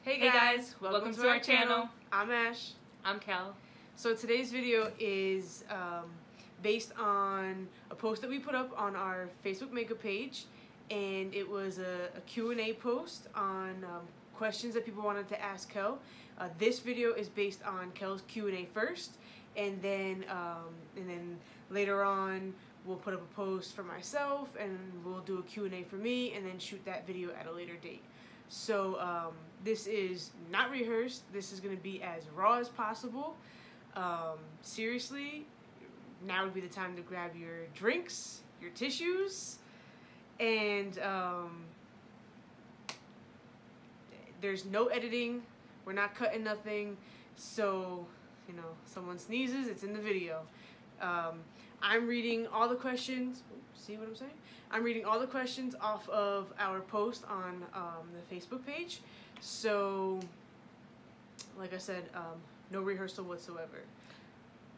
Hey guys, welcome to our channel. I'm Ash. I'm Cal. So today's video is based on a post that we put up on our Facebook makeup page, and it was a Q&A post on questions that people wanted to ask Kel. This video is based on Kel's Q&A first, and then later on we'll put up a post for myself, and we'll do a Q&A for me, and then shoot that video at a later date. So this is not rehearsed. This is going to be as raw as possible. Seriously, now would be the time to grab your drinks, your tissues, and there's no editing. We're not cutting nothing. So, you know, someone sneezes, it's in the video. I'm reading all the questions. See what I'm saying? I'm reading all the questions off of our post on the Facebook page. So, like I said, no rehearsal whatsoever.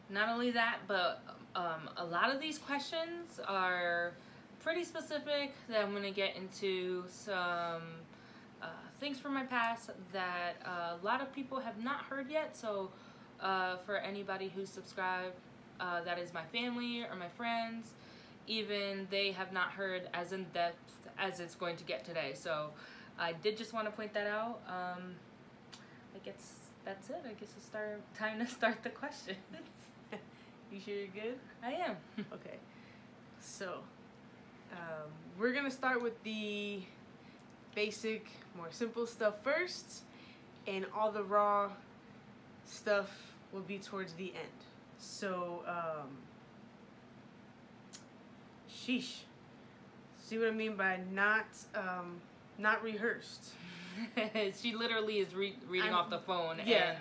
Not only that, but a lot of these questions are pretty specific that I'm going to get into some things from my past that a lot of people have not heard yet. So for anybody who's subscribed, that is my family or my friends, even they have not heard as in depth as it's going to get today. So I did just want to point that out. I guess that's it. I guess it's time to start the questions. You sure you're good? I am. Okay. So we're gonna start with the basic, more simple stuff first, and all the raw stuff will be towards the end. So, sheesh. See what I mean by not rehearsed? She literally is reading off the phone. Yeah.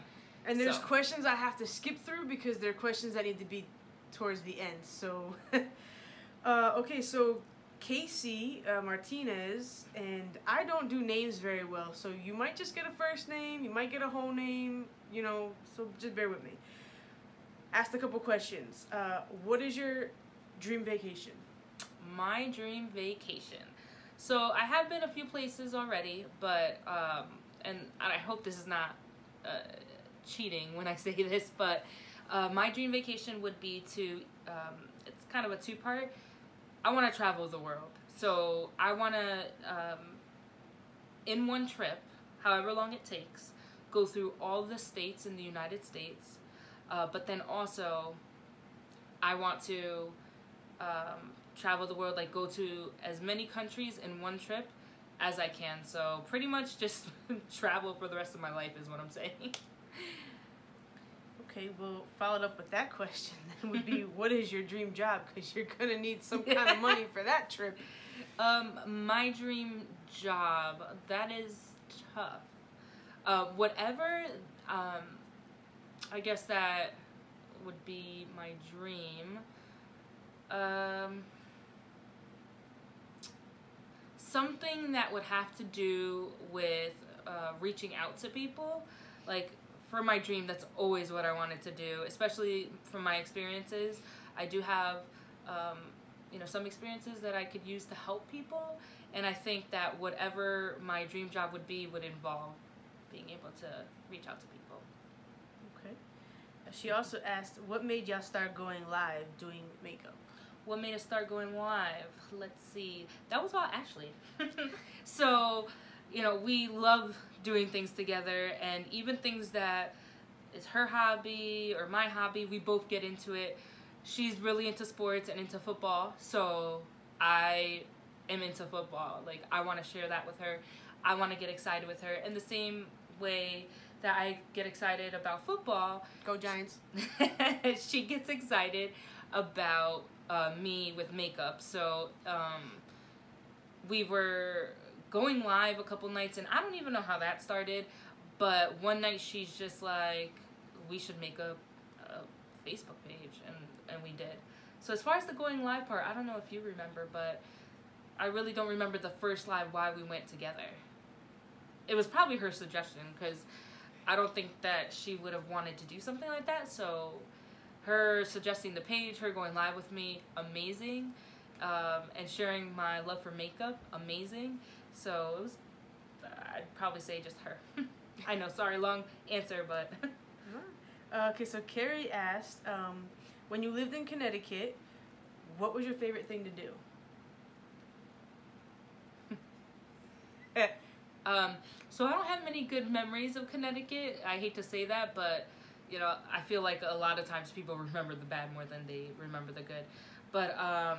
And there's questions I have to skip through because they're questions that need to be towards the end. So, okay, so Casey Martinez, and I don't do names very well, so you might just get a first name, you might get a whole name, you know, so just bear with me. Asked a couple questions. What is your dream vacation? My dream vacation. So I have been a few places already, but and I hope this is not cheating when I say this, but my dream vacation would be to it's kind of a two-part. I want to travel the world. So I want to in one trip, however long it takes, go through all the states in the United States. But then also, I want to travel the world, like go to as many countries in one trip as I can. So pretty much just travel for the rest of my life is what I'm saying. Okay, well, followed up with that question then would be, what is your dream job? Because you're going to need some kind of money for that trip. My dream job, that is tough. Whatever, I guess that would be my dream. Something that would have to do with reaching out to people. Like, for my dream, that's always what I wanted to do, especially from my experiences. I do have, you know, some experiences that I could use to help people, and I think that whatever my dream job would be would involve being able to reach out to people. Okay. She also asked, what made y'all start going live doing makeup? What made us start going live? Let's see. That was all Ashley. So, you know, we love doing things together, and even things that is her hobby or my hobby, we both get into it. She's really into sports and into football, so I am into football. Like, I want to share that with her. I want to get excited with her in the same way that I get excited about football. Go Giants. She gets excited about me with makeup. So we were going live a couple nights, and I don't even know how that started, but one night she's just like, we should make a Facebook page, and we did. So as far as the going live part, I don't know if you remember, but I really don't remember the first live why we went together. It was probably her suggestion, because I don't think that she would have wanted to do something like that. So her suggesting the page, her going live with me, amazing. And sharing my love for makeup, amazing. So it was, I'd probably say just her. I know, sorry, long answer, but... Okay, so Carrie asked, when you lived in Connecticut, what was your favorite thing to do? So I don't have many good memories of Connecticut. I hate to say that, but you know, I feel like a lot of times people remember the bad more than they remember the good. But I...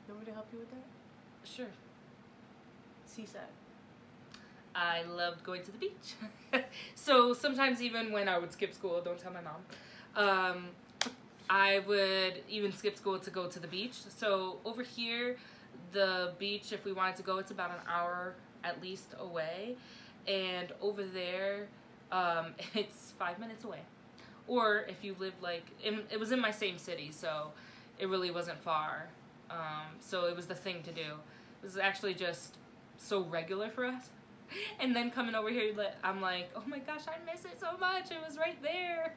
You want me to help you with that? Sure. Seaside. I loved going to the beach. So sometimes even when I would skip school, don't tell my mom, I would even skip school to go to the beach. So over here, the beach, if we wanted to go, it's about an hour at least away. And over there, it's 5 minutes away. Or if you lived like, it was in my same city, so it really wasn't far. So it was the thing to do. It was actually just so regular for us. And then coming over here, I'm like, oh my gosh, I miss it so much. It was right there.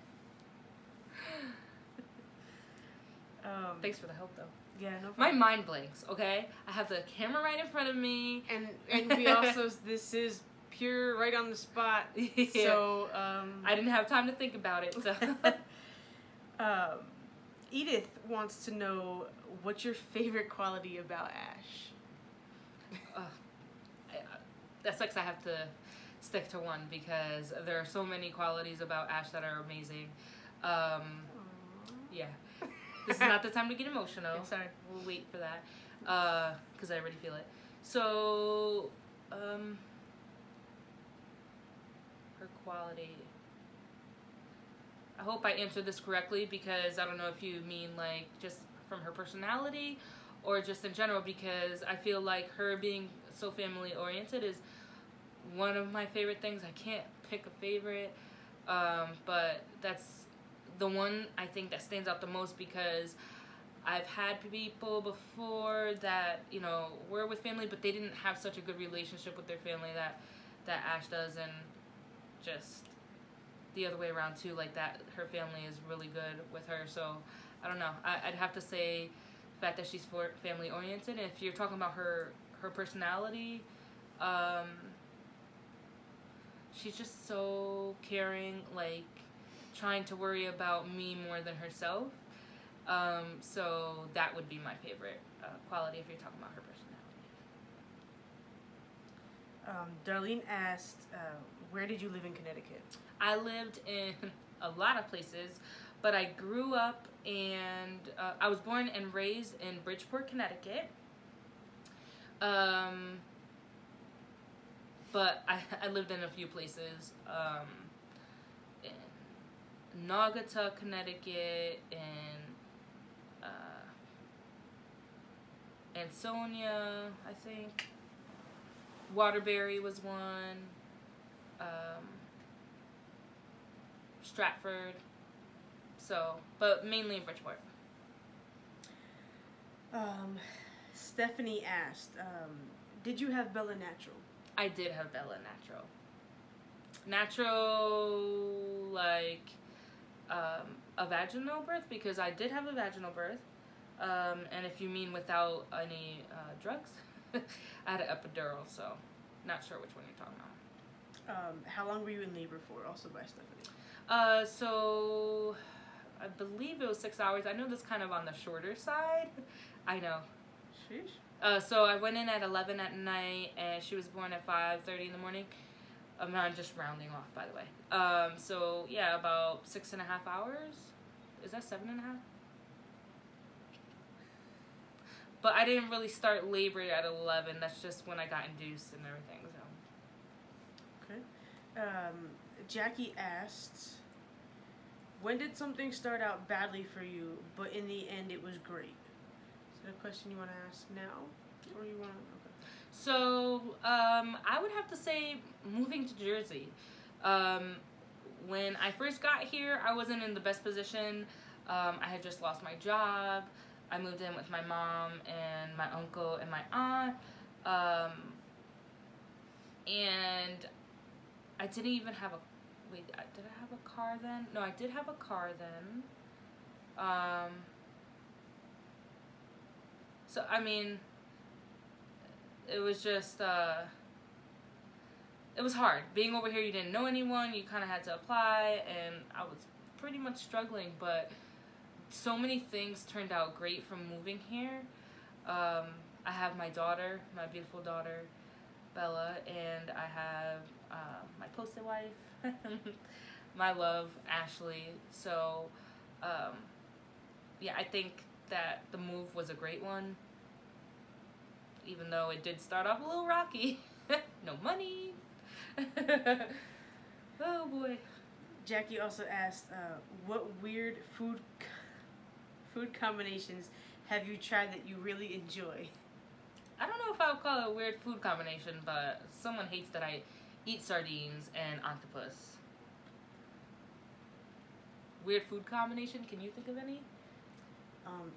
Thanks for the help, though. Yeah, no problem. My mind blanks, okay? I have the camera right in front of me. And we also, this is pure right on the spot. Yeah. So, I didn't have time to think about it, so. Edith wants to know, what's your favorite quality about Ash? That sucks. I have to stick to one because there are so many qualities about Ash that are amazing. Yeah. This is not the time to get emotional. Sorry. We'll wait for that because I already feel it. So, her quality. I hope I answered this correctly because I don't know if you mean like just from her personality or just in general, because I feel like her being so family oriented is one of my favorite things. I can't pick a favorite, but that's the one I think that stands out the most because I've had people before that, you know, were with family, but they didn't have such a good relationship with their family that Ash does, and just the other way around too, like that her family is really good with her. So I don't know, I'd have to say the fact that she's family oriented. And if you're talking about her personality, she's just so caring, like trying to worry about me more than herself. So that would be my favorite quality if you're talking about her personality. Darlene asked, where did you live in Connecticut? I lived in a lot of places, but I grew up and I was born and raised in Bridgeport, Connecticut. But I lived in a few places, in Naugatuck, Connecticut, and Ansonia, I think. Waterbury was one. Stratford. So, but mainly in Bridgeport. Stephanie asked, did you have Bella natural? I did have Bella natural. Natural, like, a vaginal birth, because I did have a vaginal birth. And if you mean without any drugs, I had an epidural, so not sure which one you're talking about. How long were you in labor for, also by Stephanie? So I believe it was 6 hours. I know this kind of on the shorter side. I know. Sheesh. So I went in at 11 at night, and she was born at 5:30 in the morning. I'm just rounding off, by the way. So yeah, about 6.5 hours. Is that 7.5? But I didn't really start labor at 11. That's just when I got induced and everything. So. Okay. Jackie asked, when did something start out badly for you, but in the end it was great? Is that a question you want to ask now? Or you want to... Okay. So, I would have to say moving to Jersey. When I first got here, I wasn't in the best position. I had just lost my job. I moved in with my mom and my uncle and my aunt. And I didn't even have a... Wait, did I have a car then? No, I did have a car then. So, I mean, it was just, it was hard. Being over here, you didn't know anyone, you kind of had to apply, and I was pretty much struggling, but so many things turned out great from moving here. I have my daughter, my beautiful daughter, Bella, and I have my post-it wife, my love, Ashley. So, yeah, I think that the move was a great one, even though it did start off a little rocky. No money. Oh boy. Jackie also asked, what weird food combinations have you tried that you really enjoy? I don't know if I would call it a weird food combination, but someone hates that I eat sardines and octopus. Weird food combination? Can you think of any?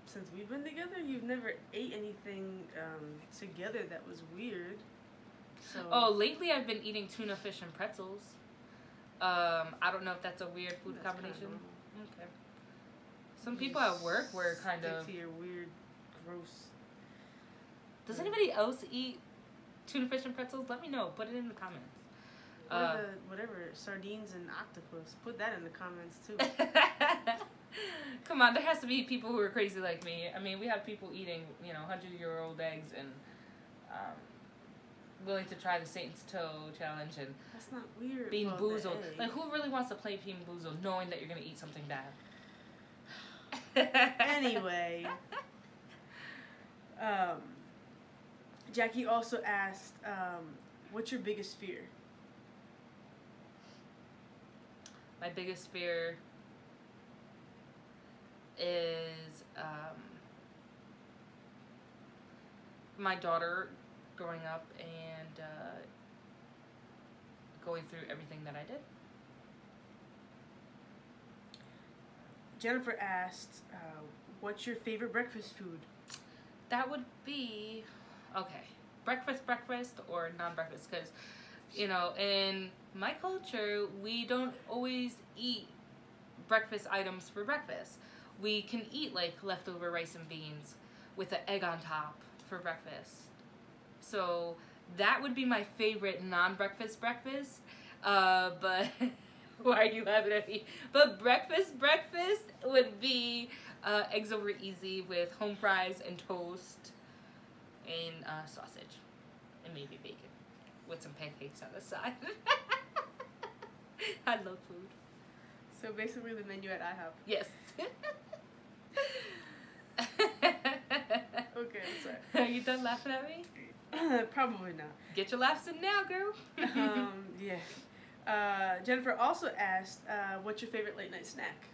Since we've been together, you've never ate anything together that was weird. So. Oh, lately I've been eating tuna fish and pretzels. I don't know if that's a weird food combination. Okay. Some people at work were kind of. To your weird, gross. Does anybody else eat tuna fish and pretzels? Let me know. Put it in the comments. Whatever, sardines and octopus. Put that in the comments too. Come on, there has to be people who are crazy like me. I mean, we have people eating, 100-year-old eggs and willing to try the Satan's Toe challenge and that's not weird. Bean boozled. Like, who really wants to play bean boozled knowing that you're gonna eat something bad? Anyway, Jackie also asked, "What's your biggest fear?" My biggest fear is my daughter growing up and going through everything that I did. Jennifer asked, "What's your favorite breakfast food?" That would be, okay, breakfast or non-breakfast, because, in my culture, we don't always eat breakfast items for breakfast. We can eat, like, leftover rice and beans with an egg on top for breakfast. So that would be my favorite non-breakfast breakfast. But why are you laughing at me? But breakfast would be eggs over easy with home fries and toast and sausage and maybe bacon with some pancakes on the side. I love food. So basically the menu at IHOP. Yes. Okay, I'm sorry. Are you done laughing at me? Probably not. Get your laughs in now, girl. Yeah. Jennifer also asked, "What's your favorite late night snack?"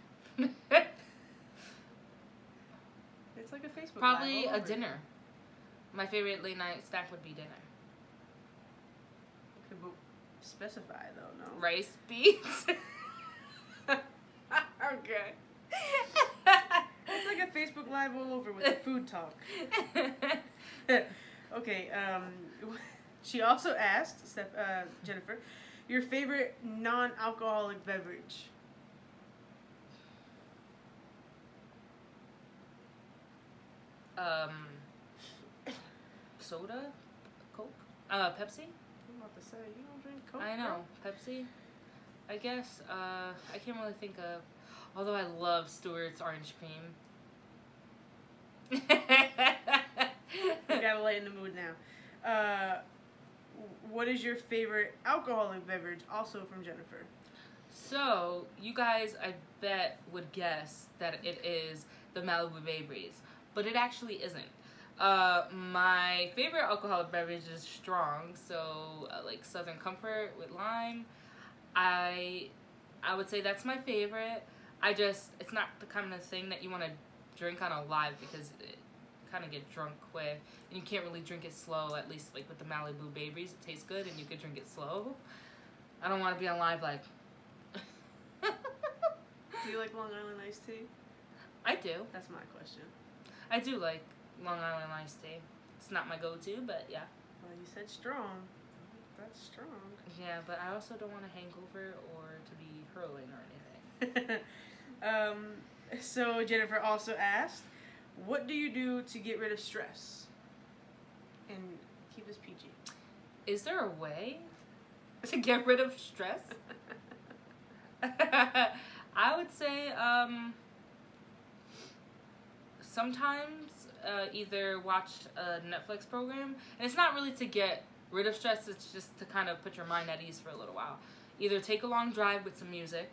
It's like a Facebook Probably Live a dinner. My favorite late night snack would be dinner. Okay, but specify though, no. Rice, beans. Okay. It's like a Facebook Live all over with the food talk. Okay, she also asked, Jennifer, your favorite non-alcoholic beverage? Soda? Coke? Pepsi? I'm about to say, you don't drink Coke? I know. Pepsi? I guess, I can't really think of, although I love Stewart's orange cream. You gotta lighten the mood now. What is your favorite alcoholic beverage? Also from Jennifer. So, you guys, I bet, would guess that it is the Malibu Bay Breeze, but it actually isn't. My favorite alcoholic beverage is strong, so like Southern Comfort with lime. I would say that's my favorite. It's not the kind of thing that you want to drink on a live because it kind of get drunk quick, and you can't really drink it slow. At least like with the Malibu Bay Breeze, it tastes good, and you can drink it slow. I don't want to be on live like. Do you like Long Island iced tea? I do. That's my question. I do like Long Island iced tea. It's not my go-to, but yeah. Well, you said strong. That's strong. Yeah, but I also don't want a hangover or to be hurling or anything. So Jennifer also asked, what do you do to get rid of stress? And Keep this PG. Is there a way to get rid of stress? I would say sometimes either watch a Netflix program, and it's not really to get rid of stress, it's just to kind of put your mind at ease for a little while. Either take a long drive with some music.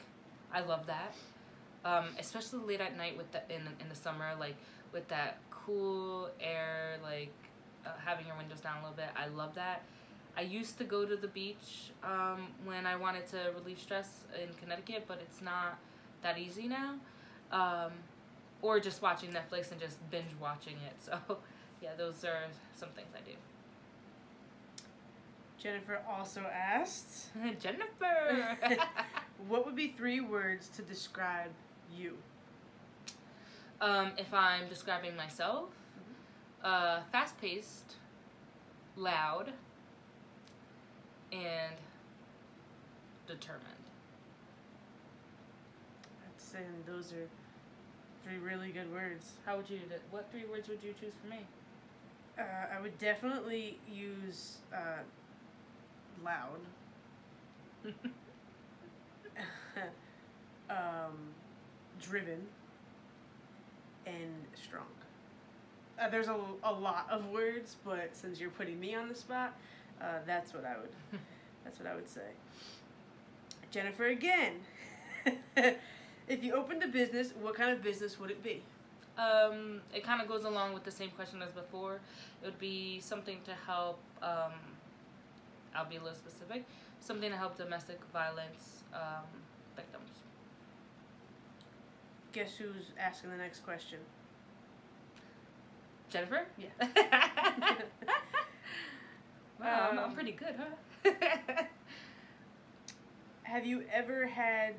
I love that. Especially late at night with in the summer, like with that cool air, like having your windows down a little bit. I love that. I used to go to the beach when I wanted to relieve stress in Connecticut, but it's not that easy now. Or just watching Netflix and just binge watching it. So, yeah, those are some things I do. Jennifer also asked, Jennifer! what would be 3 words to describe you? If I'm describing myself, fast-paced, loud, and determined. I'd say those are 3 really good words. How would you? What 3 words would you choose for me? I would definitely use loud. Driven. And strong. There's a lot of words, but since you're putting me on the spot, that's what I would say. Jennifer again. If you opened a business, what kind of business would it be? It kind of goes along with the same question as before. It would be something to help, I'll be a little specific, something to help domestic violence victims. Guess who's asking the next question? Jennifer? Yeah. Wow, I'm pretty good, huh? Have you ever had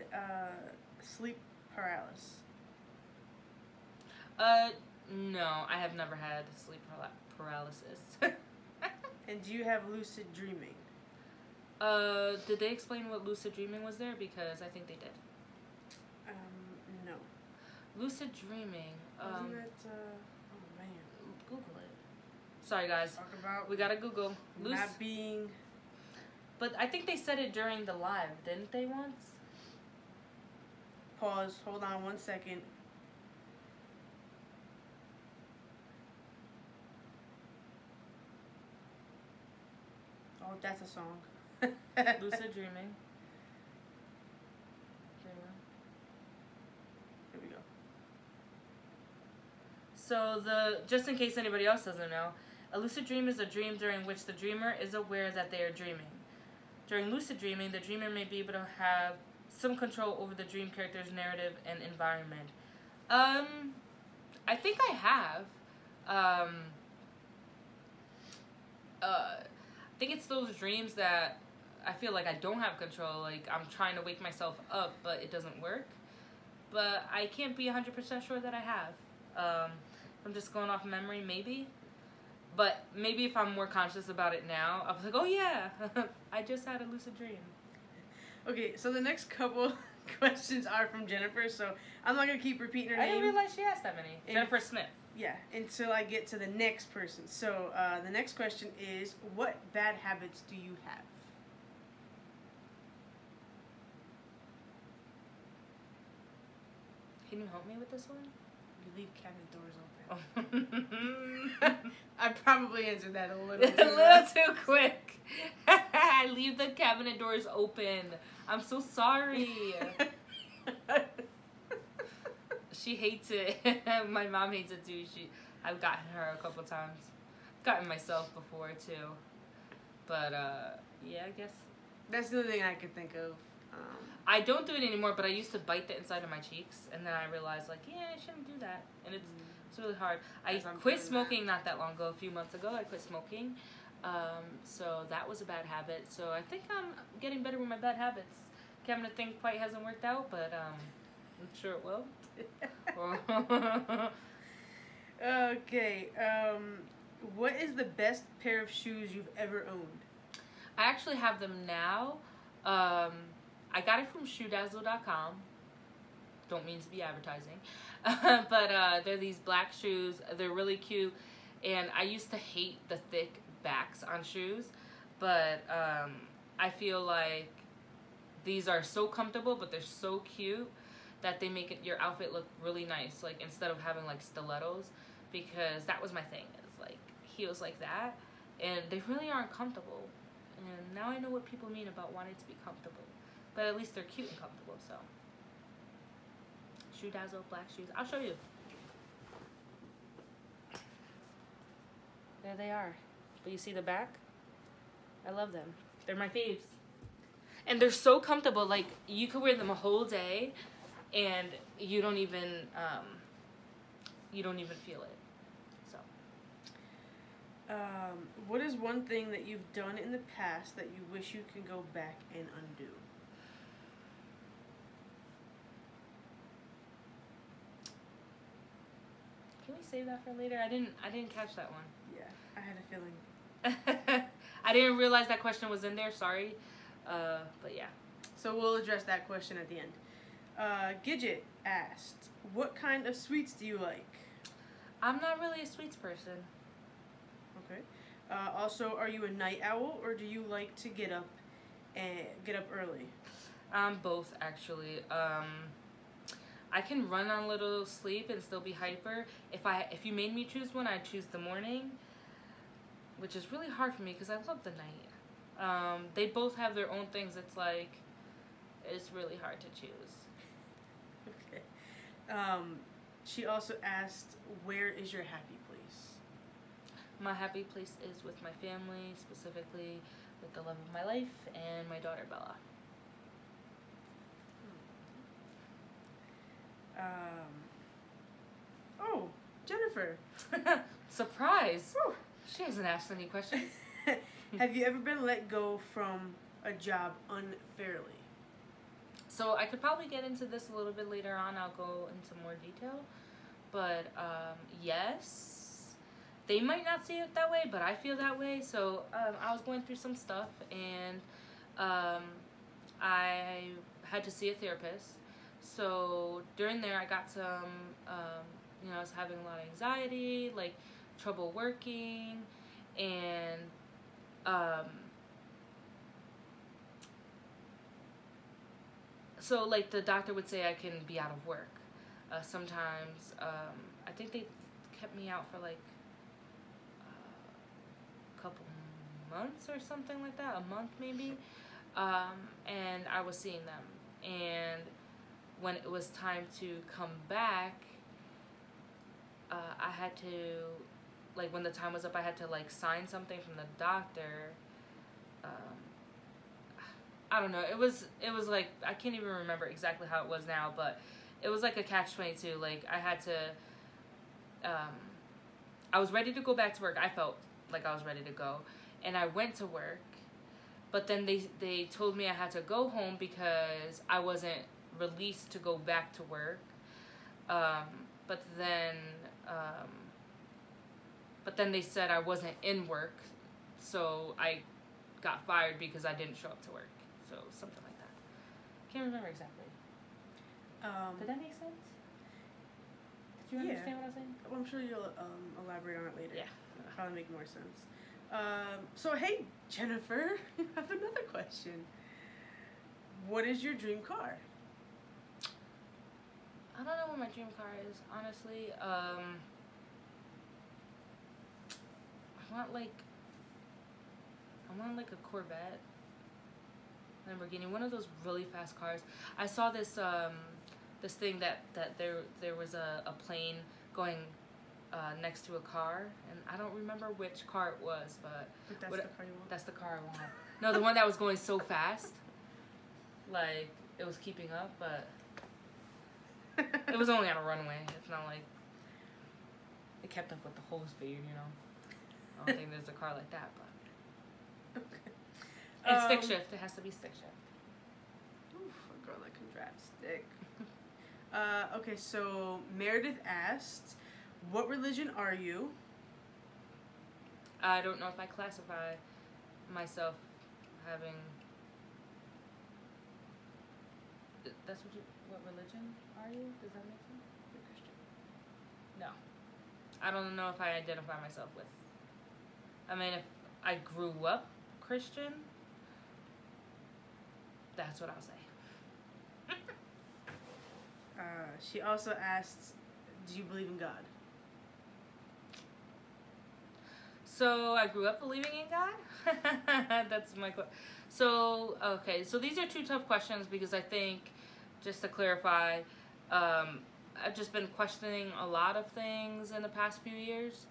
sleep paralysis? No, I have never had sleep paralysis. And do you have lucid dreaming? Did they explain what lucid dreaming was there? Because I think they did. No. Lucid dreaming. Wasn't it, oh man. Google it. Sorry guys. Talk about we gotta Google. not being... But I think they said it during the live, didn't they once? Pause. Hold on 1 second. Oh, that's a song. Lucid dreaming. Here we go. So just in case anybody else doesn't know, a lucid dream is a dream during which the dreamer is aware that they are dreaming. During lucid dreaming, the dreamer may be able to have some control over the dream character's narrative and environment. I think I have. I think it's those dreams that I feel like I don't have control. Like I'm trying to wake myself up, but it doesn't work. But I can't be 100% sure that I have. I'm just going off memory, maybe. But maybe if I'm more conscious about it now, I was like, oh yeah, I just had a lucid dream. Okay, so the next couple questions are from Jennifer, so I'm not going to keep repeating her name. I didn't realize she asked that many. Jennifer Smith. Yeah, until I get to the next person. So the next question is, what bad habits do you have? Can you help me with this one? You leave cabinet doors open. I probably answered that a little too a little too quick. I leave the cabinet doors open. I'm so sorry. She hates it. My mom hates it too. I've gotten her a couple times. Gotten myself before too. But yeah, I guess that's the only thing I could think of. I don't do it anymore, but I used to bite the inside of my cheeks, and then I realized, like, yeah, I shouldn't do that, and it's really hard. I quit smoking not that long ago, a few months ago. I quit smoking, so that was a bad habit. So I think I'm getting better with my bad habits. Cabinet thing quite hasn't worked out, but I'm sure it will. Okay. What is the best pair of shoes you've ever owned? I actually have them now. I got it from shoedazzle.com. Don't mean to be advertising. But they're these black shoes. They're really cute. And I used to hate the thick backs on shoes, but I feel like these are so comfortable, but they're so cute that they make your outfit look really nice. Like instead of having like stilettos, because that was my thing, is like heels like that, and they really aren't comfortable. And now I know what people mean about wanting to be comfortable, but at least they're cute and comfortable. So Shoe Dazzle black shoes. I'll show you. There they are. But you see the back? I love them. They're my faves. And they're so comfortable. Like, you could wear them a whole day and you don't even feel it. So. What is one thing that you've done in the past that you wish you could go back and undo? Can we save that for later? I didn't catch that one. Yeah, I had a feeling. I didn't realize that question was in there. Sorry. But yeah. So we'll address that question at the end. Gidget asked, what kind of sweets do you like? I'm not really a sweets person. Okay. Also, are you a night owl or do you like to get up early? Both actually. I can run on little sleep and still be hyper. If you made me choose one, I'd choose the morning, which is really hard for me because I love the night. They both have their own things. It's really hard to choose. Okay. She also asked, where is your happy place? My happy place is with my family, specifically with the love of my life and my daughter Bella. Oh, Jennifer. Surprise. Whew. She hasn't asked any questions. Have you ever been let go from a job unfairly? So I could probably get into this a little bit later on. I'll go into more detail. But yes, they might not see it that way, but I feel that way. So I was going through some stuff, and I had to see a therapist. So during there, I got some, I was having a lot of anxiety, like trouble working, and so like the doctor would say I can be out of work. Sometimes, I think they kept me out for like a couple months or something like that, a month maybe, and I was seeing them, and when it was time to come back, I had to, like when the time was up, I had to like sign something from the doctor. I don't know, it was like, I can't even remember exactly how it was now, but it was like a catch-22. Like I had to, I was ready to go back to work. I felt like I was ready to go, and I went to work, but then they told me I had to go home because I wasn't released to go back to work. But then they said I wasn't in work, so I got fired because I didn't show up to work. So something like that. Can't remember exactly. Did that make sense? Did you understand what I was saying? Well, I'm sure you'll elaborate on it later. Yeah. It'll probably make more sense. So hey, Jennifer, I have another question. What is your dream car? I don't know what my dream car is, honestly. I want like a Corvette, Lamborghini, one of those really fast cars. I saw this this thing that there was a plane going next to a car, and I don't remember which car it was, but That's the car you want? That's the car I want. No, the one that was going so fast, like it was keeping up, but it was only on a runway. It's not like it kept up with the whole speed, you know. I don't think there's a car like that, but Okay. and stick shift. It has to be stick shift. Oof, a girl that can drive stick. Okay, so Meredith asked, what religion are you? I don't know if I classify myself having. That's what religion are you? Does that make sense? You're Christian. No. I don't know if I identify myself with. I mean, if I grew up Christian. That's what I'll say. She also asked, do you believe in God? So I grew up believing in God. That's my question. So, okay, so these are two tough questions because I think, just to clarify, I've just been questioning a lot of things in the past few years.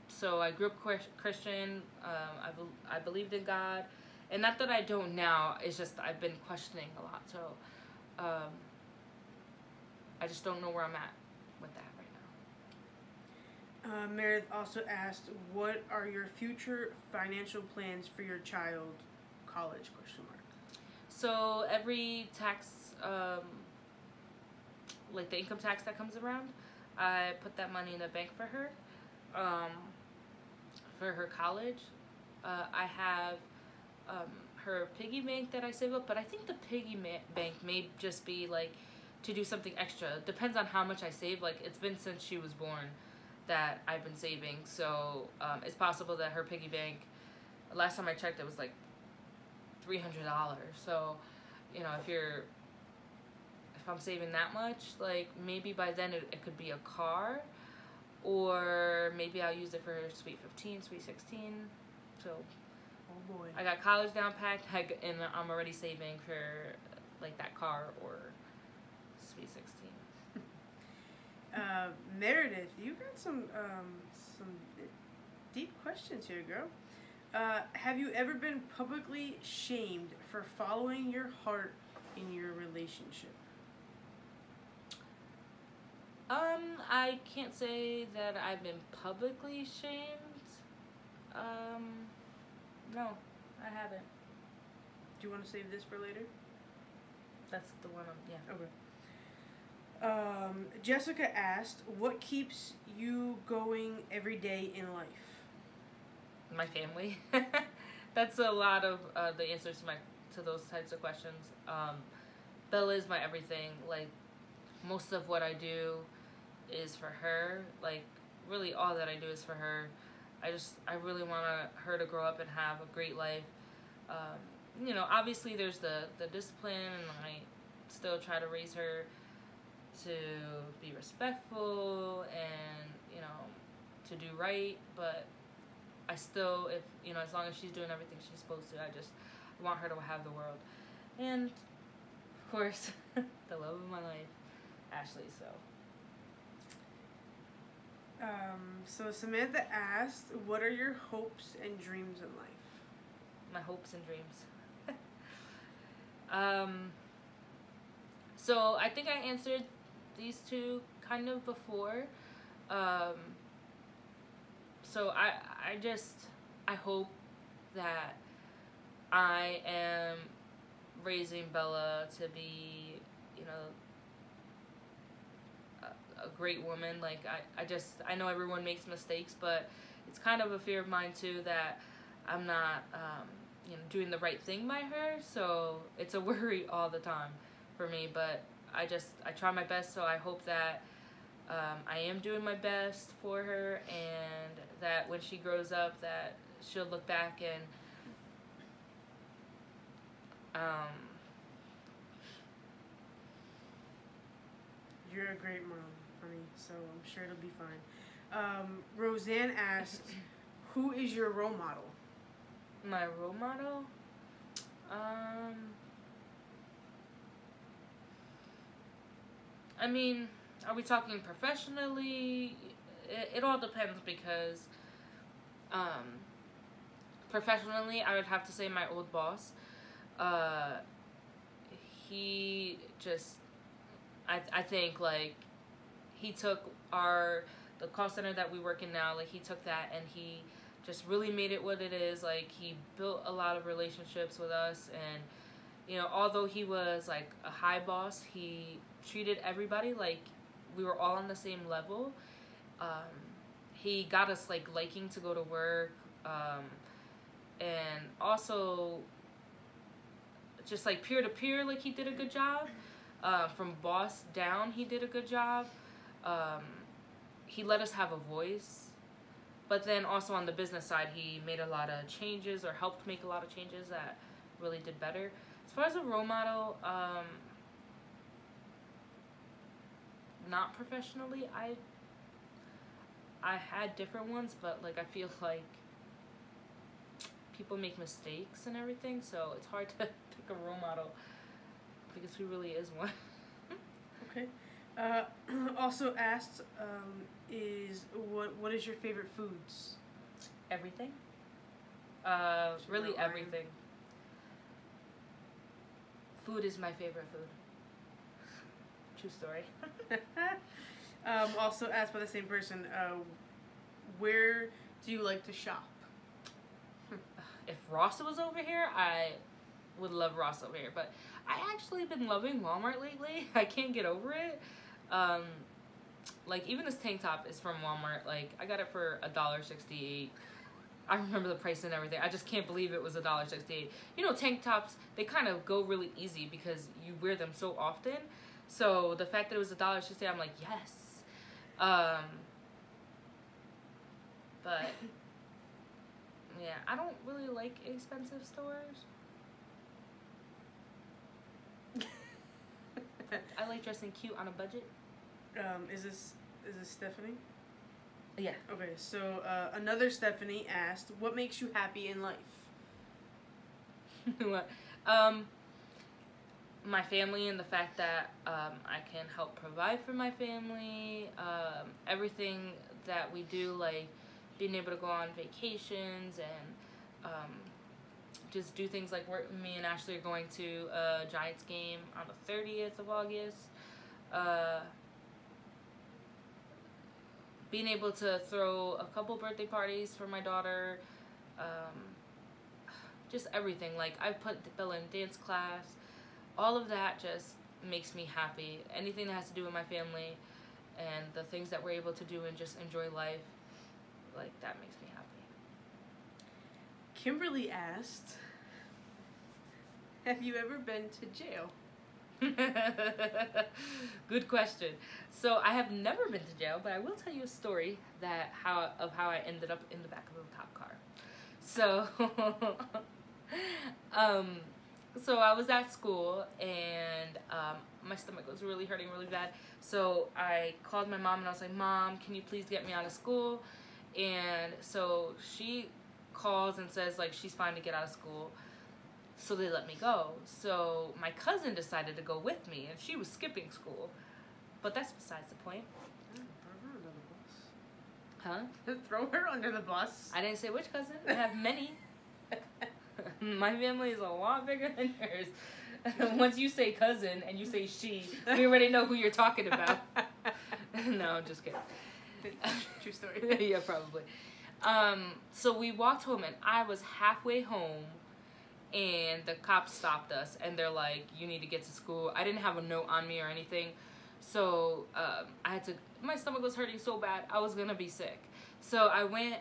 So I grew up Christian. I believed in God, and not that I don't now. It's just I've been questioning a lot. So I just don't know where I'm at with that right now. Meredith also asked, what are your future financial plans for your child? College? Question mark. So every tax, like the income tax that comes around, I put that money in the bank for her college. I have her piggy bank that I save up, but I think the piggy bank may just be like to do something extra. Depends on how much I save. Like, it's been since she was born that I've been saving, so it's possible that her piggy bank, last time I checked, it was like $300. So, you know, if I'm saving that much, like maybe by then it could be a car, or maybe I'll use it for Sweet 15, Sweet 16. So, oh boy, I got college down packed, and I'm already saving for like that car or Sweet 16. Meredith, you got some deep questions here, girl. Have you ever been publicly shamed for following your heart in your relationship? I can't say that I've been publicly shamed. No, I haven't. Do you want to save this for later? That's the one yeah. Okay. Jessica asked, what keeps you going every day in life? My family. That's a lot of the answers to those types of questions. Bella is my everything. Like, most of what I do is for her. Like, really all that I do is for her. I really want her to grow up and have a great life. You know, obviously there's the discipline, and I still try to raise her to be respectful and, you know, to do right, but I still, if, you know, as long as she's doing everything she's supposed to, I want her to have the world. And, of course, the love of my life, Ashley, so. So Samantha asked, what are your hopes and dreams in life? My hopes and dreams. So I think I answered these two kind of before. So I hope that I am raising Bella to be, you know, a great woman. Like, I know everyone makes mistakes, but it's kind of a fear of mine too that I'm not, you know, doing the right thing by her. So it's a worry all the time for me, but I try my best. So I hope that I am doing my best for her, and that when she grows up that she'll look back and you're a great mom, honey, so I'm sure it'll be fine. Roseanne asked, who is your role model? My role model? I mean, are we talking professionally? It all depends, because professionally, I would have to say my old boss. He just, I think, like, he took the call center that we work in now, like, he took that and he just really made it what it is. Like, he built a lot of relationships with us, and, you know, although he was like a high boss, he treated everybody like we were all on the same level. He got us like liking to go to work, and also just like peer to peer, like, he did a good job. From boss down, he did a good job. He let us have a voice. But then also on the business side, he made a lot of changes or helped make a lot of changes that really did better. As far as a role model, not professionally, I had different ones, but like I feel like people make mistakes and everything, so it's hard to pick a role model because who really is one? Okay. Also asked, is what is your favorite foods? Everything. Really everything. Food is my favorite food. True story. Also asked by the same person, where do you like to shop? If Ross was over here, I would love Ross over here. But I actually been loving Walmart lately. I can't get over it. Like even this tank top is from Walmart. Like I got it for $1.68. I remember the price and everything. I just can't believe it was $1.68. You know, tank tops, they kind of go really easy because you wear them so often. So the fact that it was $1.68, I'm like, yes. But yeah, I don't really like expensive stores. I like dressing cute on a budget. Is this Stephanie? Yeah. Okay, so another Stephanie asked, what makes you happy in life? What? My family and the fact that I can help provide for my family. Everything that we do, like being able to go on vacations and just do things like me and Ashley are going to a Giants game on the 30th of August. Being able to throw a couple birthday parties for my daughter. Just everything. Like I put Bella in dance class. All of that just makes me happy. Anything that has to do with my family and the things that we're able to do and just enjoy life, like that makes me happy. Kimberly asked, have you ever been to jail? Good question. So I have never been to jail, but I will tell you a story how I ended up in the back of a cop car. So so I was at school and my stomach was really hurting really bad. So I called my mom and I was like, Mom, can you please get me out of school? And so she calls and says like she's fine to get out of school. So they let me go. So my cousin decided to go with me and she was skipping school. But that's besides the point. Huh? Throw her under the bus. I didn't say which cousin. I have many. My family is a lot bigger than yours. Once you say cousin and you say she, we already know who you're talking about. No, I'm just kidding. True story. Yeah, probably. So we walked home and I was halfway home and the cops stopped us and they're like, you need to get to school. I didn't have a note on me or anything. So I had to, my stomach was hurting so bad, I was gonna be sick. So I went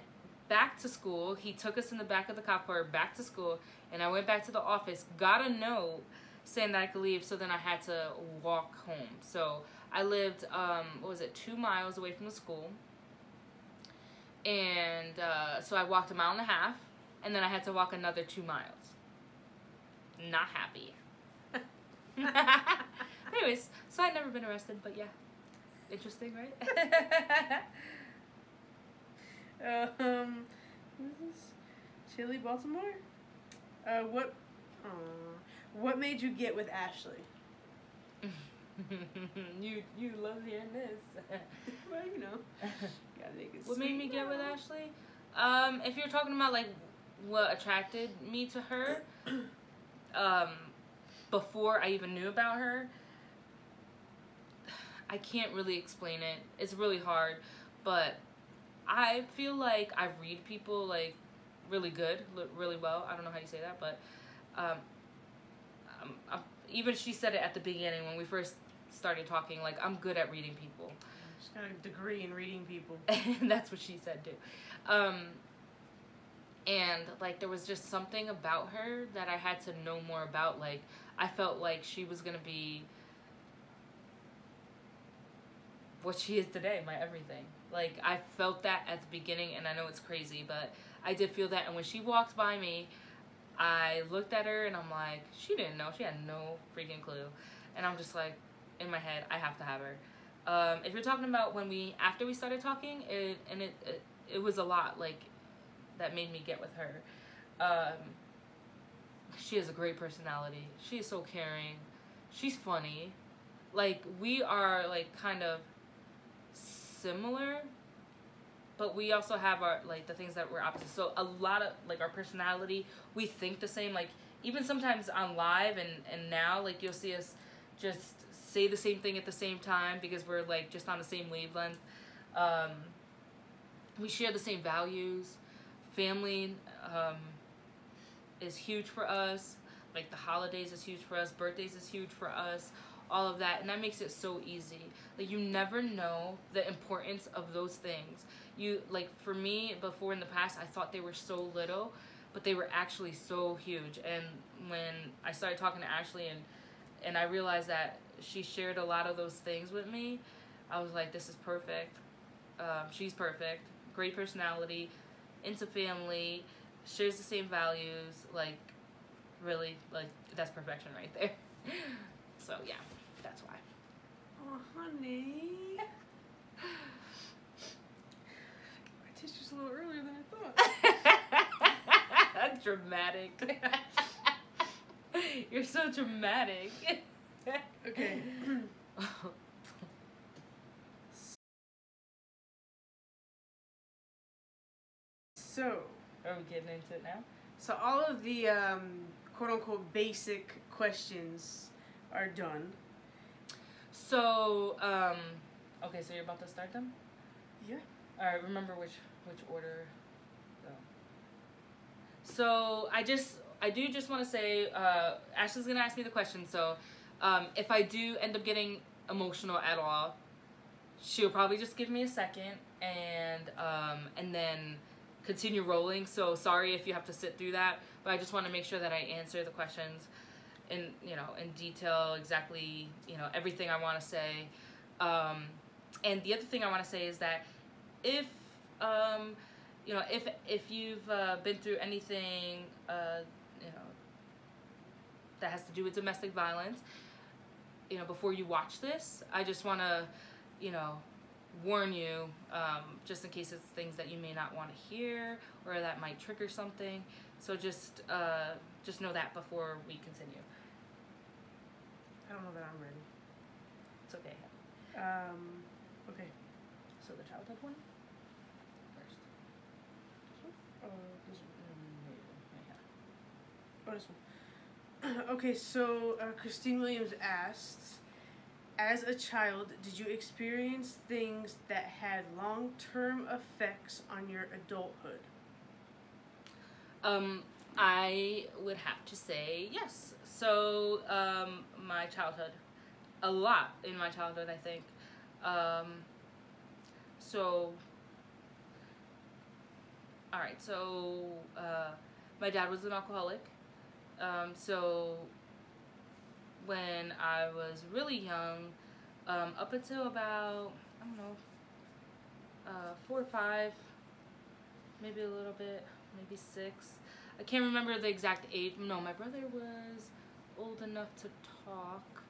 back to school. He took us in the back of the cop car back to school and I went back to the office, got a note saying that I could leave, so then I had to walk home. So I lived, 2 miles away from the school. And so I walked 1.5 miles and then I had to walk another 2 miles. Not happy. Anyways, so I'd never been arrested, but yeah. Interesting, right? This is Chili Baltimore? What made you get with Ashley? You love hearing this. Well, you know. Gotta make it What sweet. made me get with Ashley? If you're talking about like what attracted me to her, before I even knew about her, I can't really explain it. It's really hard, but I feel like I read people like really good, really well. I don't know how you say that, but even she said it at the beginning when we first started talking, like I'm good at reading people. She's got a degree in reading people. That's what she said too. And like there was just something about her that I had to know more about. Like I felt like she was gonna be what she is today, my everything. Like, I felt that at the beginning, and I know it's crazy, but I did feel that. And when she walked by me, I looked at her, and I'm like, she didn't know. She had no freaking clue. And I'm just like, in my head, I have to have her. If you're talking about after we started talking, it was a lot, like, that made me get with her. She has a great personality. She is so caring. She's funny. Like, we are, like, kind of similar, but we also have our, like, the things that we're opposite. So a lot of, like, our personality, we think the same. Like, even sometimes on live and now, like, you'll see us just say the same thing at the same time because we're, like, just on the same wavelength. We share the same values. Family is huge for us. Like, the holidays is huge for us. Birthdays is huge for us. All of that, and that makes it so easy. Like, you never know the importance of those things. You, like, for me, before in the past, I thought they were so little, but they were actually so huge. And when I started talking to Ashley and I realized that she shared a lot of those things with me, I was like, this is perfect. She's perfect. Great personality, into family, shares the same values. Like, really, like, that's perfection right there. So, yeah, that's why. Oh, honey. My tissue's a little earlier than I thought. That's dramatic. You're so dramatic. Okay. So. Are we getting into it now? So all of the quote-unquote basic questions are done. So, okay, so you're about to start them? Yeah. All right, remember which order. So I do just want to say, Ashley's going to ask me the question, so if I do end up getting emotional at all, she'll probably just give me a second and then continue rolling. So sorry if you have to sit through that, but I just want to make sure that I answer the questions in detail, exactly, everything I want to say. And the other thing I want to say is that if you've been through anything that has to do with domestic violence, before you watch this, I just want to warn you, just in case it's things that you may not want to hear or that might trigger something. So just know that before we continue. I don't know that I'm ready. It's okay. Okay. So the childhood one first. This one? Oh, this one. Okay, so Christine Williams asks, as a child, did you experience things that had long-term effects on your adulthood? I would have to say yes. So, my childhood, a lot in my childhood, I think. All right, so my dad was an alcoholic. So when I was really young, up until about, I don't know, 4 or 5, maybe a little bit, maybe 6. I can't remember the exact age. No, my brother was old enough to talk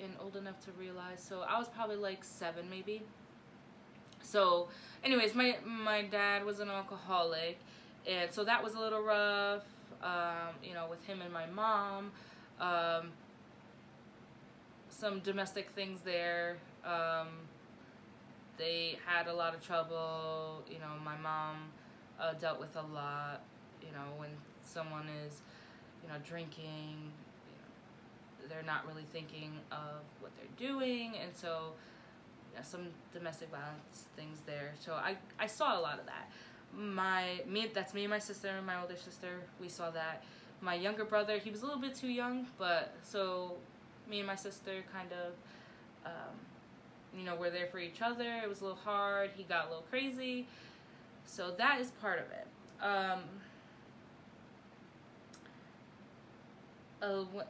and old enough to realize. So I was probably like 7 maybe. So anyways, my dad was an alcoholic, and so that was a little rough, with him and my mom. Some domestic things there. They had a lot of trouble. My mom dealt with a lot. When someone is, drinking, they're not really thinking of what they're doing, and so some domestic violence things there. So I saw a lot of that. That's me and my sister and my older sister. We saw that. My younger brother, he was a little bit too young, but so me and my sister kind of, we're there for each other. It was a little hard. He got a little crazy. So that is part of it.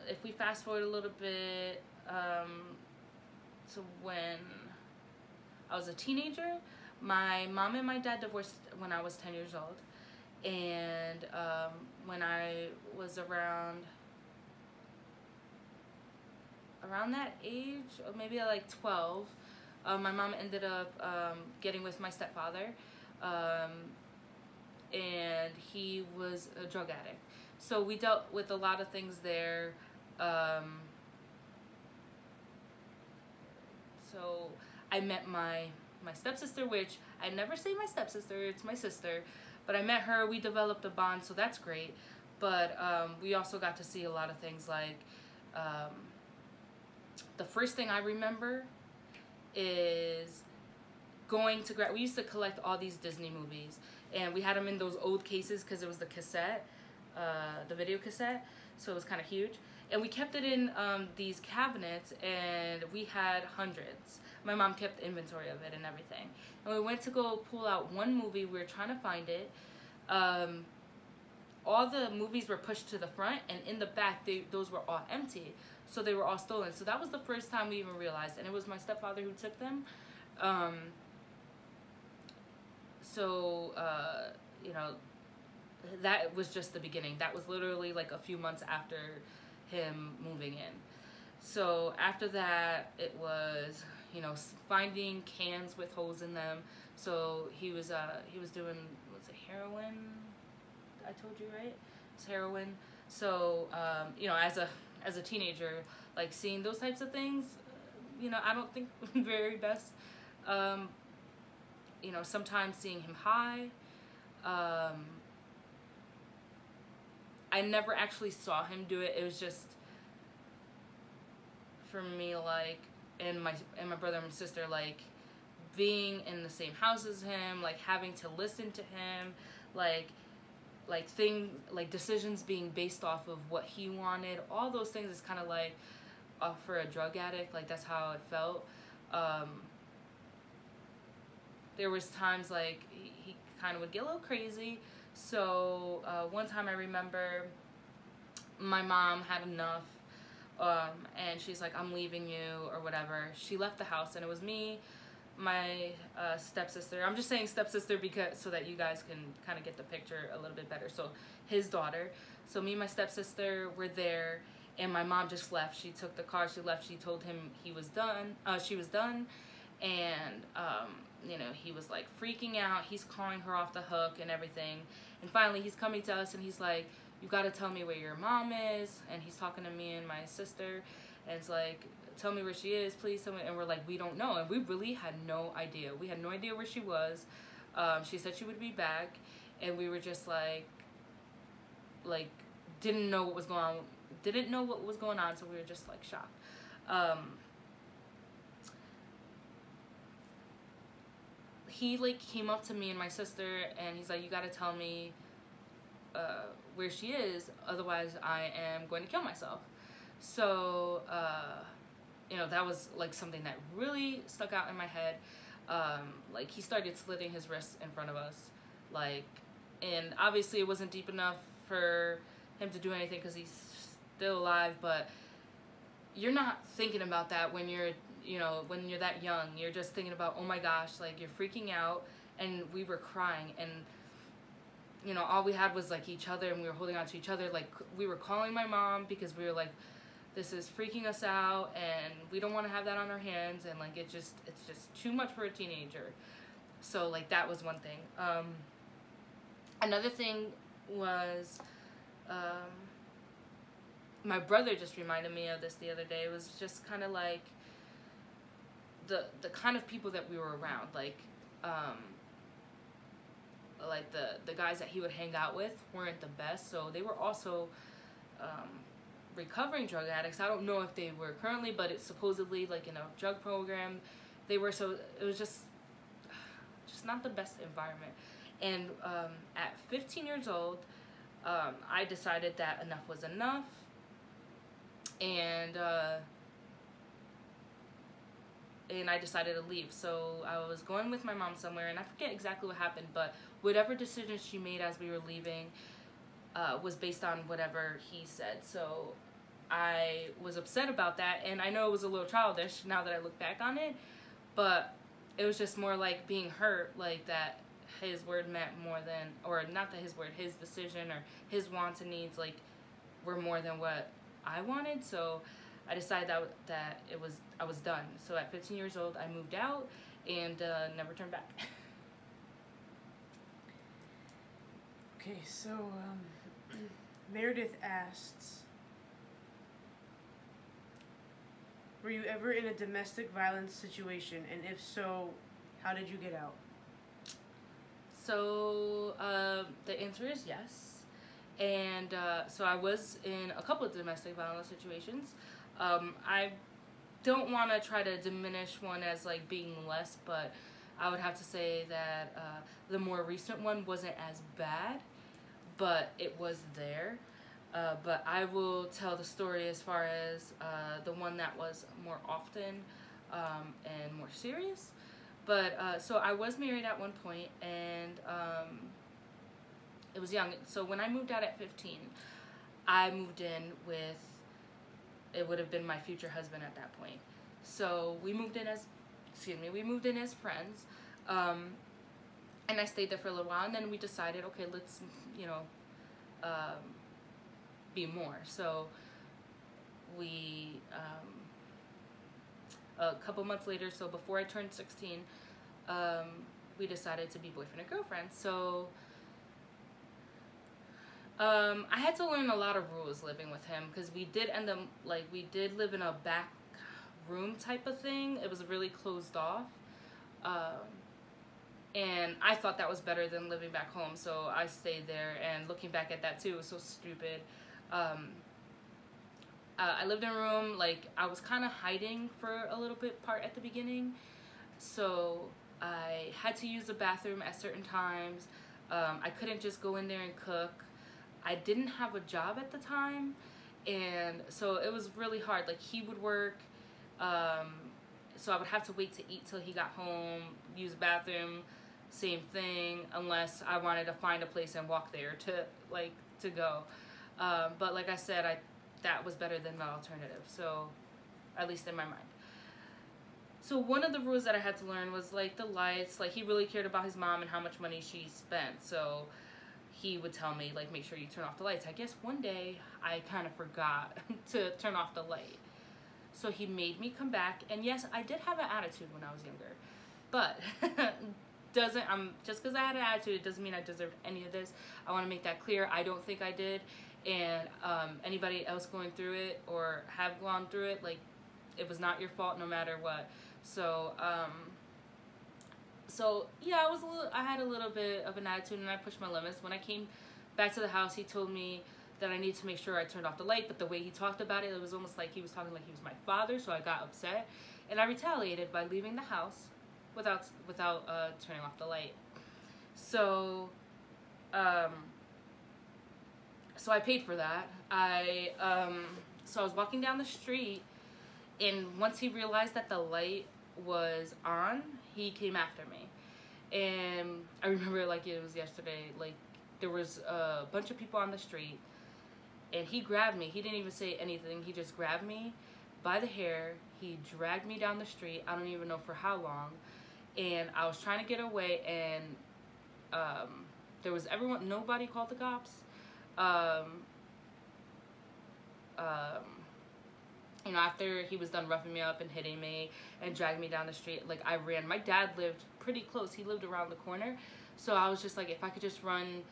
If we fast forward a little bit to when I was a teenager. My mom and my dad divorced when I was 10 years old. And when I was around that age, or maybe like 12, my mom ended up getting with my stepfather. And he was a drug addict. So we dealt with a lot of things there. So I met my stepsister, which I never say my stepsister, it's my sister. But I met her, we developed a bond, so that's great. But we also got to see a lot of things, like the first thing I remember is going to we used to collect all these Disney movies, and we had them in those old cases because it was the cassette, the video cassette, so it was kind of huge. And we kept it in these cabinets, and we had hundreds. My mom kept inventory of it and everything. And we went to go pull out one movie. We were trying to find it. All the movies were pushed to the front, and in the back, those were all empty. So they were all stolen. So that was the first time we even realized. And it was my stepfather who took them. You know, that was just the beginning. That was literally like a few months after him moving in. So after that, it was, you know, finding cans with holes in them. So he was doing, what's it, heroin? I told you, right? It's heroin. So you know, as a teenager, like seeing those types of things, you know, I don't think very best. You know, sometimes seeing him high. I never actually saw him do it. It was just, for me, like, and my brother and my sister, like, being in the same house as him, like, having to listen to him, like decisions being based off of what he wanted, all those things is kind of like, for a drug addict, like, that's how it felt. There was times, like, he kind of would get a little crazy. So one time I remember my mom had enough, and she's like, I'm leaving you, or whatever. She left the house, and it was me, my stepsister. I'm just saying stepsister because so that you guys can kind of get the picture a little bit better. So his daughter. So me and my stepsister were there, and my mom just left. She took the car, she left. She told him he was done. She was done, and you know, he was like freaking out. He's calling her off the hook and everything. And finally he's coming to us, and he's like, you got to tell me where your mom is. And he's talking to me and my sister, and it's like, tell me where she is, please tell me. And we're like, we don't know. And we really had no idea. We had no idea where she was. She said she would be back, and we were just like didn't know what was going on. Didn't know what was going on, so we were just like shocked. He like came up to me and my sister, and he's like, you gotta tell me where she is, otherwise I am going to kill myself. So you know, that was like something that really stuck out in my head. Like, he started slitting his wrists in front of us, like, and obviously it wasn't deep enough for him to do anything because he's still alive, but you're not thinking about that when you're, you know, when you're that young. You're just thinking about, oh my gosh, like, you're freaking out. And we were crying, and, you know, all we had was like each other, and we were holding on to each other. Like, we were calling my mom because we were like, this is freaking us out, and we don't want to have that on our hands, and like, it's just too much for a teenager. So like, that was one thing. Another thing was, my brother just reminded me of this the other day. It was just kind of like the kind of people that we were around, like the guys that he would hang out with weren't the best. So they were also recovering drug addicts. I don't know if they were currently, but it's supposedly like in a drug program they were. So it was just not the best environment. And at 15 years old, I decided that enough was enough, and I decided to leave. So I was going with my mom somewhere, and I forget exactly what happened, but whatever decision she made as we were leaving was based on whatever he said. So I was upset about that, and I know it was a little childish now that I look back on it, but it was just more like being hurt, like that his word meant more than, or not that his word, his decision or his wants and needs like were more than what I wanted. So I decided that I was done. So at 15 years old, I moved out and never turned back. Okay, so Meredith asks, were you ever in a domestic violence situation, and if so, how did you get out? So the answer is yes. And so I was in a couple of domestic violence situations. I don't want to try to diminish one as like being less, but I would have to say that the more recent one wasn't as bad, but it was there. But I will tell the story as far as the one that was more often and more serious. But so I was married at one point, and it was young. So when I moved out at 15, I moved in with, it would have been my future husband at that point. So we moved in as friends. And I stayed there for a little while, and then we decided, okay, let's, be more. So we, a couple months later, so before I turned 16, we decided to be boyfriend and girlfriend. So I had to learn a lot of rules living with him, because we did end up, like, we did live in a back room type of thing. It was really closed off. And I thought that was better than living back home, so I stayed there. And looking back at that too, it was so stupid. I lived in a room, like, I was kind of hiding for a little bit part at the beginning, so I had to use the bathroom at certain times. I couldn't just go in there and cook. I didn't have a job at the time, and so it was really hard. Like, he would work, so I would have to wait to eat till he got home, use the bathroom, same thing, unless I wanted to find a place and walk there to go. But like I said, that was better than the alternative, so at least in my mind. So one of the rules that I had to learn was, like, the lights. Like, he really cared about his mom and how much money she spent, so he would tell me, like, make sure you turn off the lights. I guess one day I kind of forgot to turn off the light. So he made me come back, and yes, I did have an attitude when I was younger, but just because I had an attitude, it doesn't mean I deserved any of this. I want to make that clear. I don't think I did, and anybody else going through it or have gone through it, like, it was not your fault no matter what. So yeah, I had a little bit of an attitude, and I pushed my limits. When I came back to the house, he told me that I needed to make sure I turned off the light, but the way he talked about it, it was almost like he was talking like he was my father, so I got upset, and I retaliated by leaving the house without turning off the light. So so I paid for that. So I was walking down the street, and once he realized that the light was on, he came after me. And I remember like it was yesterday, like, there was a bunch of people on the street, and he grabbed me. He didn't even say anything. He just grabbed me by the hair. He dragged me down the street. I don't even know for how long. And I was trying to get away, and there was nobody called the cops. After he was done roughing me up and hitting me and dragging me down the street, like, I ran. My dad lived pretty close. He lived around the corner. So I was just like, if I could just run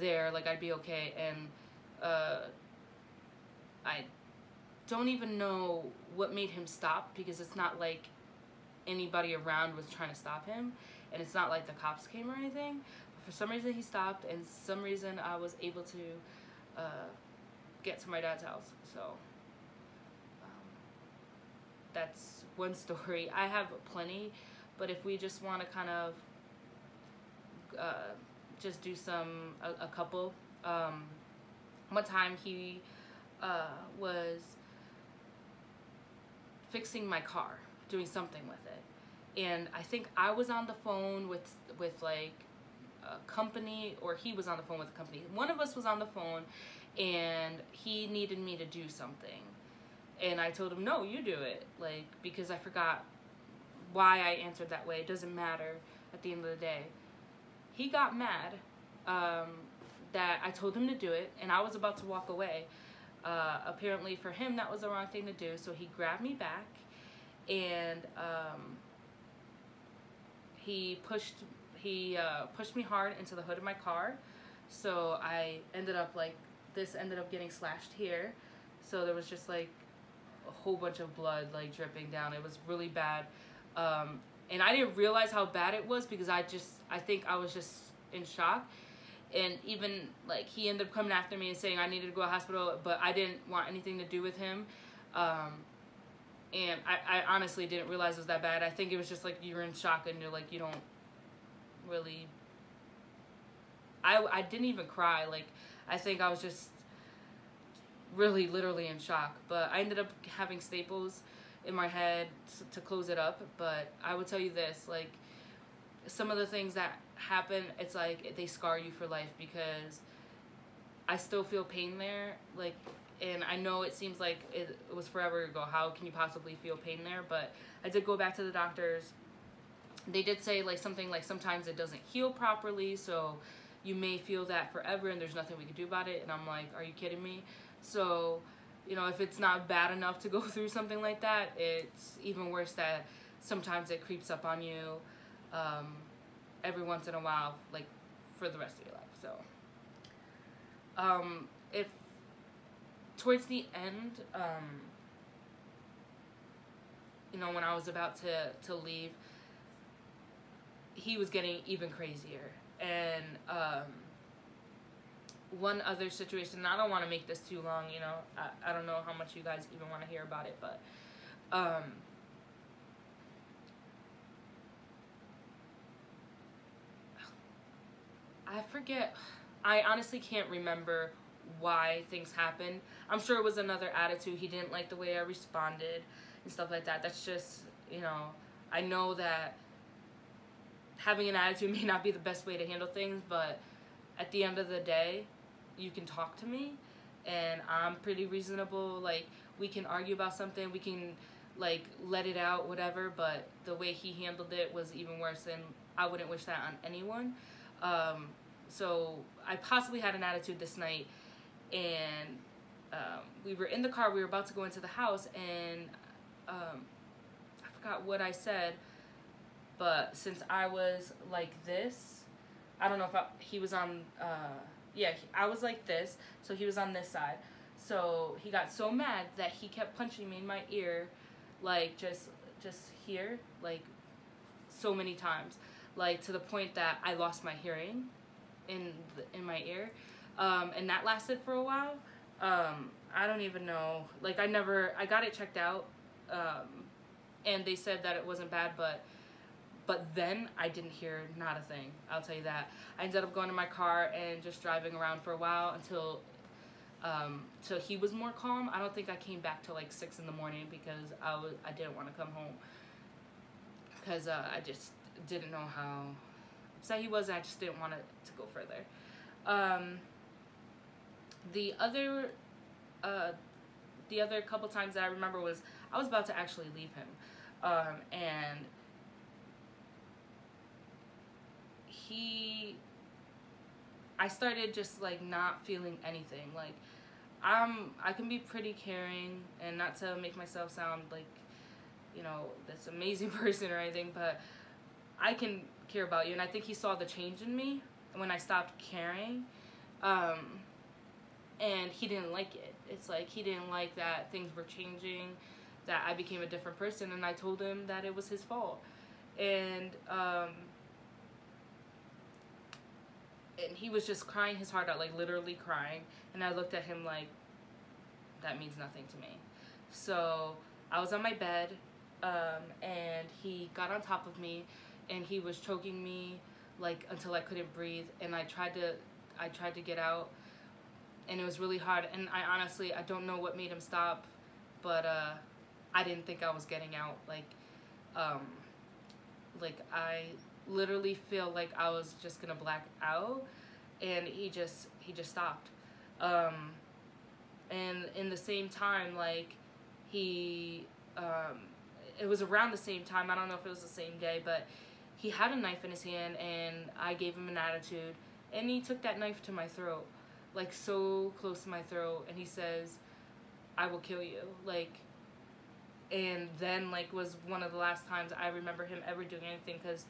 there, like, I'd be okay. And I don't even know what made him stop, because it's not like anybody around was trying to stop him, and it's not like the cops came or anything. But for some reason he stopped, and some reason I was able to get to my dad's house. So that's one story. I have plenty, but if we just want to kind of just do a couple. One time he was fixing my car, doing something with it, and I think I was on the phone with like a company, or he was on the phone with a company. One of us was on the phone, and he needed me to do something, and I told him, no, you do it, like, because I forgot why I answered that way. It doesn't matter at the end of the day. He got mad that I told him to do it, and I was about to walk away. Apparently for him, that was the wrong thing to do, so he grabbed me back, and he pushed me hard into the hood of my car, so I ended up like, this ended up getting slashed here, so there was just like a whole bunch of blood like dripping down. It was really bad, and I didn't realize how bad it was because I think I was just in shock. And even like he ended up coming after me and saying I needed to go to the hospital, but I didn't want anything to do with him. And I honestly didn't realize it was that bad. I think it was just like you're in shock and you're like, you don't really, I didn't even cry. Like, I think I was just really literally in shock. But I ended up having staples in my head to close it up. But I would tell you this, like, some of the things that happen, it's like they scar you for life, because I still feel pain there, like, and I know it seems like it was forever ago. How can you possibly feel pain there? But I did go back to the doctors. They did say like something like sometimes it doesn't heal properly, so you may feel that forever and there's nothing we can do about it. And I'm like, are you kidding me? So, you know, if it's not bad enough to go through something like that, it's even worse that sometimes it creeps up on you every once in a while, like for the rest of your life. So if towards the end, you know, when I was about to leave, he was getting even crazier. And one other situation, and I don't want to make this too long, you know, I don't know how much you guys even want to hear about it, but I forget. I honestly can't remember why things happened. I'm sure it was another attitude. He didn't like the way I responded and stuff like that. That's just, you know, I know that having an attitude may not be the best way to handle things, but at the end of the day, you can talk to me, and I'm pretty reasonable. Like, we can argue about something, we can, like, let it out, whatever, but the way he handled it was even worse, and I wouldn't wish that on anyone. So I possibly had an attitude this night, and we were in the car, we were about to go into the house, and I forgot what I said, but since I was like this, I don't know if he was on, I was like this, so he was on this side. So he got so mad that he kept punching me in my ear, like just here, like so many times, like to the point that I lost my hearing in my ear, and that lasted for a while. I don't even know, like I got it checked out, and they said that it wasn't bad, but then I didn't hear not a thing, I'll tell you that. I ended up going to my car and just driving around for a while until till he was more calm. I don't think I came back till like 6 in the morning because I didn't want to come home, because I just didn't know how upset he was, and I just didn't want it to go further. The other couple times that I remember was I was about to actually leave him, and I started just like not feeling anything. Like I can be pretty caring, and not to make myself sound like, you know, this amazing person or anything, but I can care about you, and I think he saw the change in me when I stopped caring, and he didn't like it. It's like he didn't like that things were changing, that I became a different person, and I told him that it was his fault, and he was just crying his heart out, like literally crying, and I looked at him like, that means nothing to me. So I was on my bed, and he got on top of me, and he was choking me like until I couldn't breathe, and I tried to get out, and it was really hard, and I don't know what made him stop, but I didn't think I was getting out. Like I literally feel like I was just gonna black out, and he just stopped, and in the same time, like he it was around the same time. I don't know if it was the same day, but he had a knife in his hand, and I gave him an attitude, and he took that knife to my throat, like so close to my throat, and he says, "I will kill you." Like, and then like was one of the last times I remember him ever doing anything, because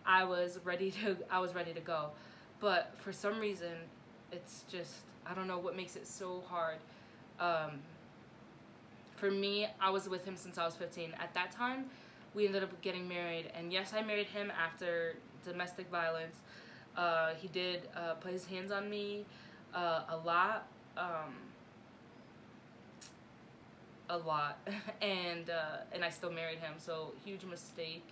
I was ready to go. But for some reason, it's just, I don't know what makes it so hard. For me, I was with him since I was 15. At that time, we ended up getting married, and yes, I married him after domestic violence. He did put his hands on me a lot, and I still married him. So huge mistake.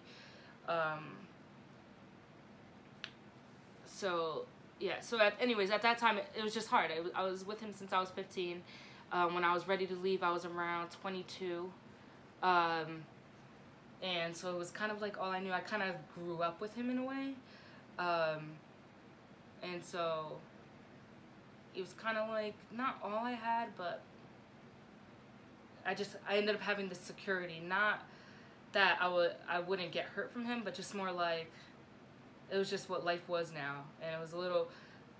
So yeah. So anyways, at that time, it was just hard. I was with him since I was 15. When I was ready to leave, I was around 22. And so it was kind of like all I knew. I kind of grew up with him in a way. And so it was kind of like not all I had, but I ended up having the security. Not that I wouldn't get hurt from him, but just more like it was just what life was now. And it was a little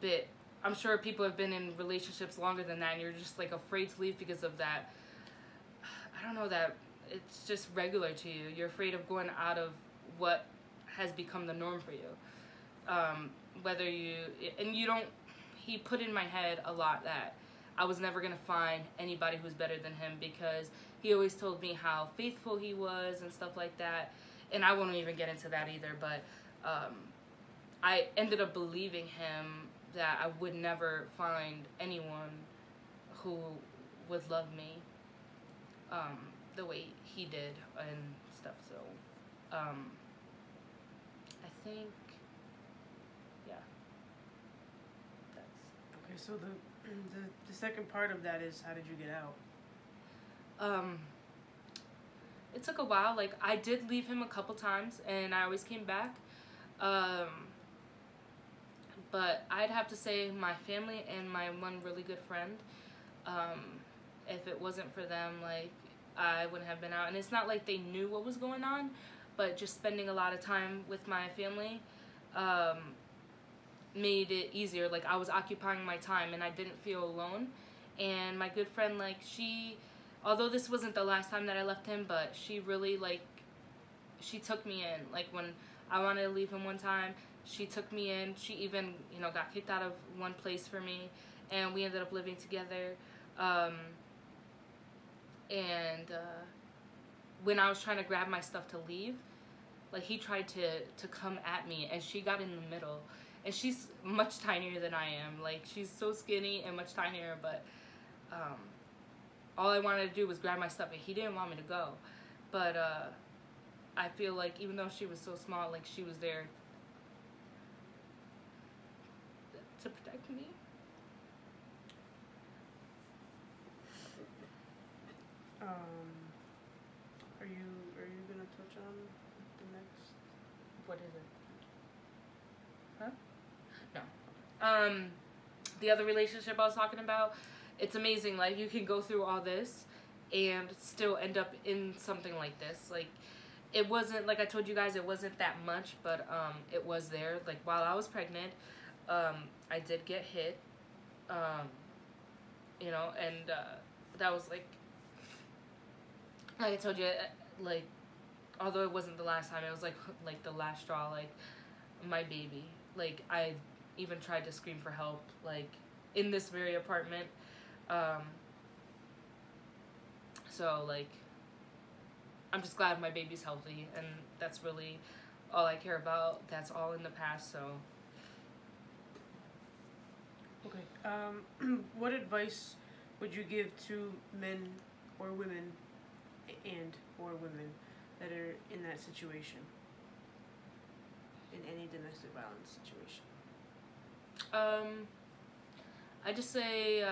bit, I'm sure people have been in relationships longer than that, and you're just like afraid to leave because of that. I don't know, that it's just regular to you. You're afraid of going out of what has become the norm for you. Whether you, and you don't, he put in my head a lot that I was never going to find anybody who's better than him, because he always told me how faithful he was and stuff like that. And I won't even get into that either, but I ended up believing him that I would never find anyone who would love me the way he did and stuff. So I think, yeah, that's Okay, so the second part of that is, how did you get out? It took a while. Like, I did leave him a couple times, and I always came back. But I'd have to say my family and my one really good friend, if it wasn't for them, like, I wouldn't have been out. And it's not like they knew what was going on, but just spending a lot of time with my family made it easier. Like, I was occupying my time, and I didn't feel alone. And my good friend, like, although this wasn't the last time that I left him, but she really, like, she took me in. Like, when I wanted to leave him one time, she took me in. She even, got kicked out of one place for me, and we ended up living together. When I was trying to grab my stuff to leave, like, he tried to come at me, and she got in the middle. And she's much tinier than I am. Like, she's so skinny and much tinier, but all I wanted to do was grab my stuff, and he didn't want me to go. But I feel like even though she was so small, like, she was there to protect me. Are you gonna touch on the next? What is it? Huh? No. The other relationship I was talking about, it's amazing. Like, you can go through all this and still end up in something like this. Like, it wasn't, like I told you guys, it wasn't that much, but it was there. Like, while I was pregnant, I did get hit, and that was like I told you, like, although it wasn't the last time, it was like the last straw. Like, my baby, like, I even tried to scream for help, like, in this very apartment. So, like, I'm just glad my baby's healthy, and that's really all I care about. That's all in the past. So Okay. What advice would you give to men or women or women that are in that situation, in any domestic violence situation? I just say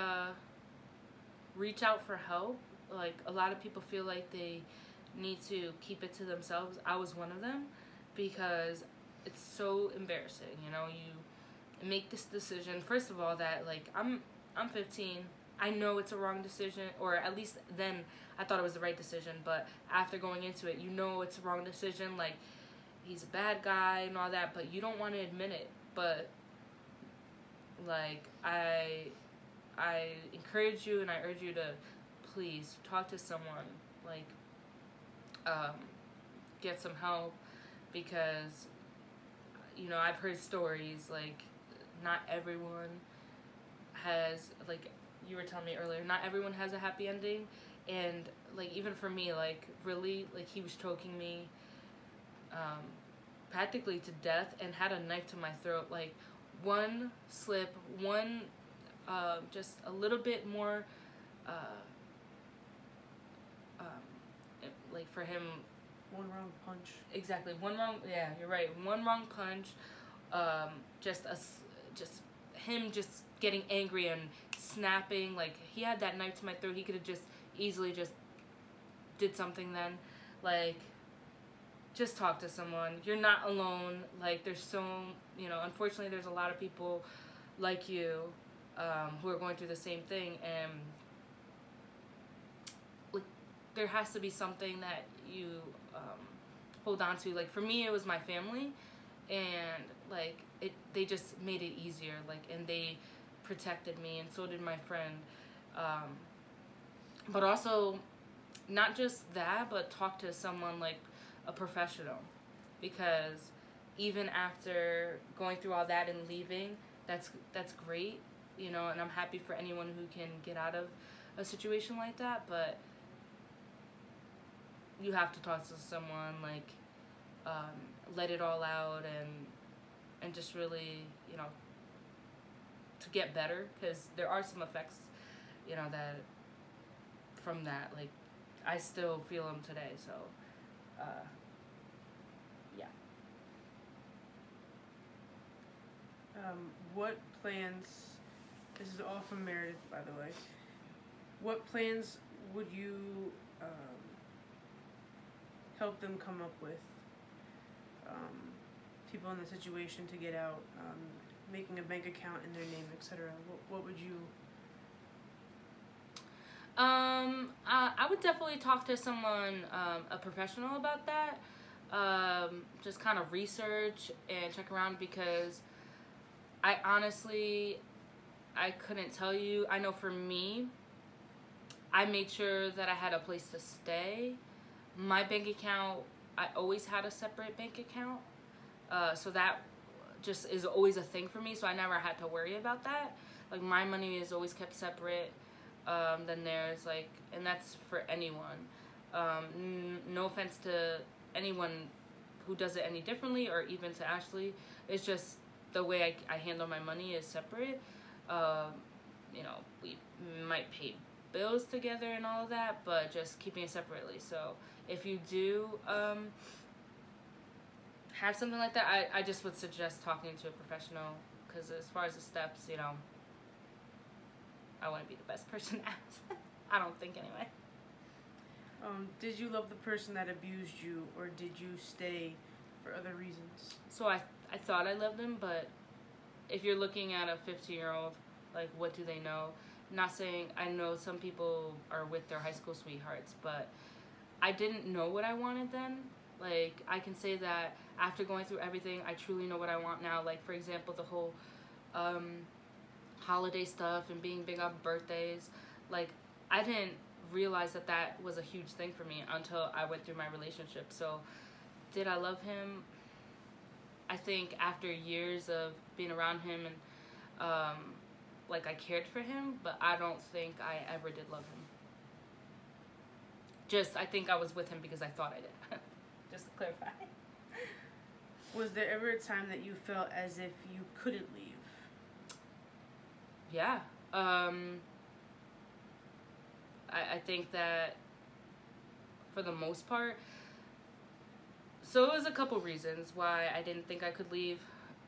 reach out for help. Like, a lot of people feel like they need to keep it to themselves. I was one of them, because it's so embarrassing. You make this decision, first of all, that, like, I'm 15, I know it's a wrong decision, or at least then I thought it was the right decision, but after going into it, you know it's a wrong decision, like, he's a bad guy and all that, but you don't want to admit it. But, like, I encourage you and I urge you to please talk to someone, like, get some help, because, you know, I've heard stories, like, not everyone has, like, you were telling me earlier, not everyone has a happy ending, and, like, even for me, like, really, like, he was choking me, practically to death, and had a knife to my throat, like, one slip, one, just a little bit more, like, for him, one wrong punch. Exactly, one wrong, yeah, you're right, one wrong punch, just him just getting angry and snapping, like, he had that knife to my throat, he could have just easily just did something then, like, just talk to someone, you're not alone, like, there's so, you know, unfortunately there's a lot of people like you, who are going through the same thing, and, like, there has to be something that you, hold on to, like, for me, it was my family, and, like, they just made it easier, like, and they protected me, and so did my friend, but also, not just that, but talk to someone, like, a professional, because even after going through all that and leaving, that's great, you know, and I'm happy for anyone who can get out of a situation like that, but you have to talk to someone, like, let it all out, and just really, you know, to get better, because there are some effects, you know, that from that, like, I still feel them today, so, yeah. What plans, this is all from Meredith, by the way, what plans would you help them come up with, people in the situation to get out, making a bank account in their name, etc. What would you? I would definitely talk to someone, a professional about that. Just kind of research and check around, because I honestly, I couldn't tell you. I know for me, I made sure that I had a place to stay. My bank account, I always had a separate bank account. So that just is always a thing for me, so I never had to worry about that. Like, my money is always kept separate than theirs, like, and that's for anyone. No offense to anyone who does it any differently, or even to Ashley. It's just the way I handle my money is separate. You know, we might pay bills together and all of that, but just keeping it separately. So if you do have something like that, I just would suggest talking to a professional, because as far as the steps, you know, I wouldn't be the best person to ask. I don't think, anyway. Did you love the person that abused you, or did you stay for other reasons? So I thought I loved him, but if you're looking at a 15-year-old, like, what do they know? Not saying, I know some people are with their high school sweethearts, but I didn't know what I wanted then. Like, I can say that after going through everything, I truly know what I want now. Like, for example, the whole holiday stuff and being big on birthdays. Like, I didn't realize that that was a huge thing for me until I went through my relationship. So, did I love him? I think after years of being around him, and like, I cared for him, but I don't think I ever did love him. Just, I think I was with him because I thought I did. Just to clarify. Was there ever a time that you felt as if you couldn't leave? Yeah. I think that for the most part, so it was a couple reasons why I didn't think I could leave.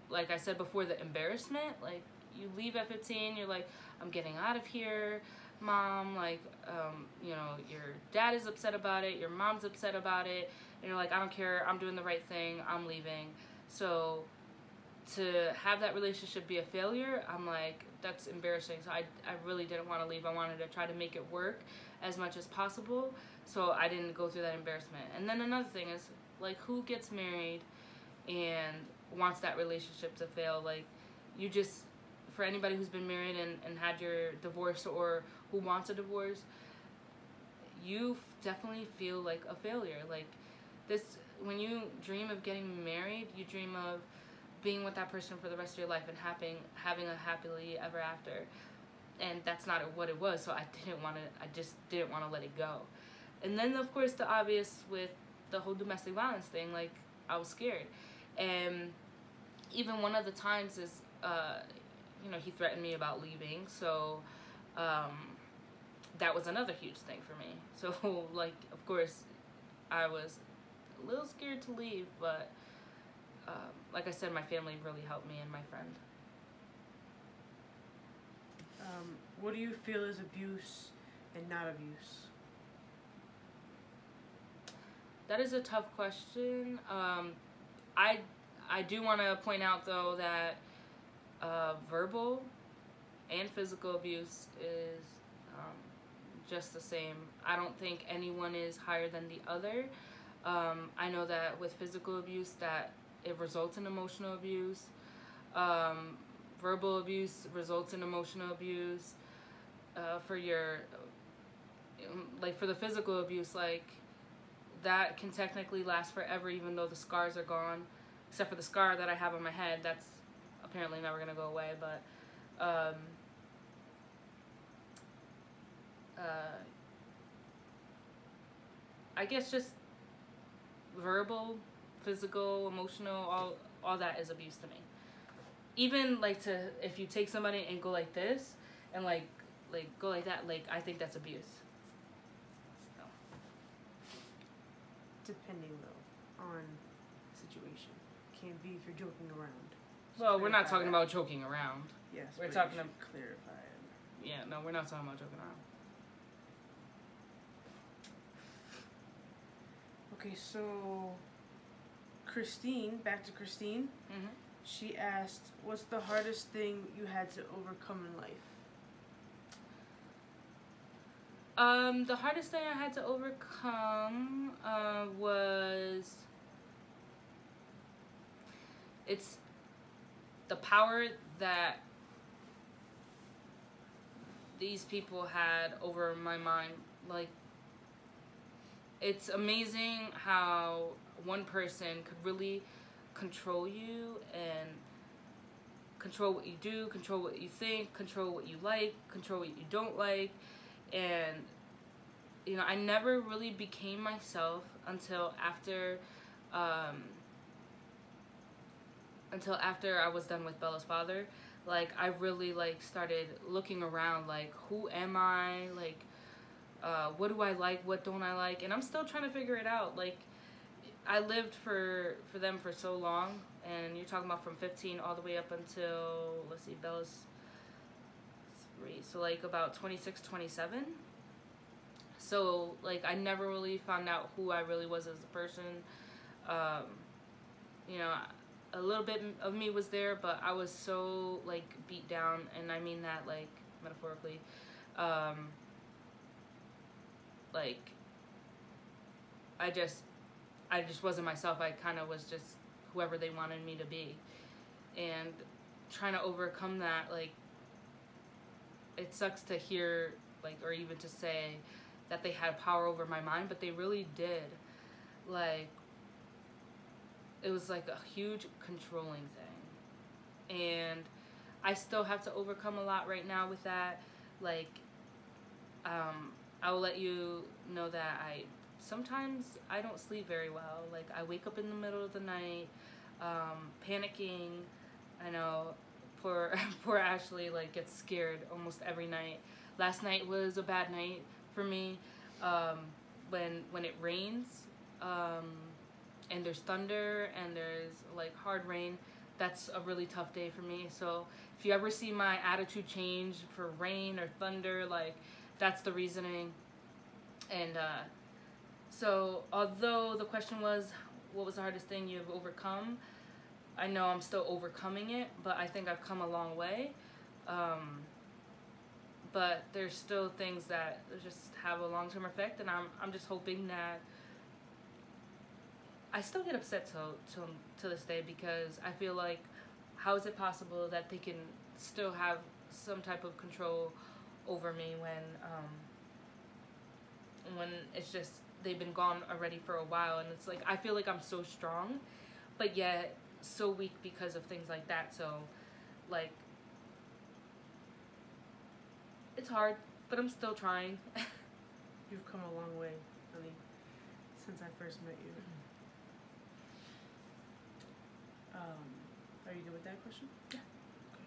Like I said before, the embarrassment. Like, you leave at 15, you're like, I'm getting out of here, Mom. Like, you know, your dad is upset about it, your mom's upset about it, and you're like, I don't care, I'm doing the right thing, I'm leaving. So to have that relationship be a failure, I'm like, that's embarrassing. So I really didn't want to leave. I wanted to try to make it work as much as possible, so I didn't go through that embarrassment. And then another thing is, like, who gets married and wants that relationship to fail? Like, you just, for anybody who's been married and had your divorce, or who wants a divorce, you definitely feel like a failure. Like, this, when you dream of getting married, you dream of being with that person for the rest of your life and having a happily ever after. And that's not what it was, so I just didn't want to let it go. And then, of course, the obvious with the whole domestic violence thing, like, I was scared. And even one of the times is, he threatened me about leaving, so that was another huge thing for me. So, like, of course, I was a little scared to leave, but like I said, my family really helped me, and my friend. What do you feel is abuse and not abuse? That is a tough question. I do want to point out, though, that verbal and physical abuse is just the same. I don't think anyone is higher than the other. I know that with physical abuse, that it results in emotional abuse. Verbal abuse results in emotional abuse. For the physical abuse, like, that can technically last forever, even though the scars are gone, except for the scar that I have on my head. That's apparently never gonna go away. But I guess just verbal, physical, emotional, all that is abuse to me. Even, like, if you take somebody and go like this and like go like that, like, I think that's abuse. So. Depending, though, on the situation. Can't be if you're joking around. Well, we're not talking about joking around. Yes, we're talking about clarify it. Yeah, no, we're not talking about joking around. Okay, so Christine, back to Christine. Mm-hmm. She asked, what's the hardest thing you had to overcome in life? The hardest thing I had to overcome was, it's the power that these people had over my mind. Like, it's amazing how one person could really control you and control what you do, control what you think, control what you like, control what you don't like. And, I never really became myself until after I was done with Bella's father. Like, I really, like, started looking around, like, who am I? Like, what do I like? What don't I like? And I'm still trying to figure it out. Like, I lived for them for so long, and you're talking about from 15 all the way up until, let's see, Bella's 3, so like about 26, 27. So, like, I never really found out who I really was as a person. A little bit of me was there, but I was so, like, beat down, and I mean that, like, metaphorically. Like, I just wasn't myself. I kind of was just whoever they wanted me to be. And trying to overcome that, like, it sucks to hear, like, or even to say that they had power over my mind, but they really did. Like, it was like a huge controlling thing. And I still have to overcome a lot right now with that. Like, I will let you know that sometimes I don't sleep very well. Like, I wake up in the middle of the night, panicking. I know poor Ashley, like, gets scared almost every night. Last night was a bad night for me. When it rains, and there's thunder and there's, like, hard rain, that's a really tough day for me. So if you ever see my attitude change for rain or thunder, like, that's the reasoning. And so although the question was, what was the hardest thing you've overcome? I know I'm still overcoming it, but I think I've come a long way. But there's still things that just have a long-term effect, and I'm just hoping that I still get upset to this day, because I feel like, how is it possible that they can still have some type of control over me when it's just they've been gone already for a while, and it's like I feel like I'm so strong, but yet so weak because of things like that. So like it's hard, but I'm still trying. You've come a long way, honey, since I first met you. Are you good with that question? Yeah. Okay.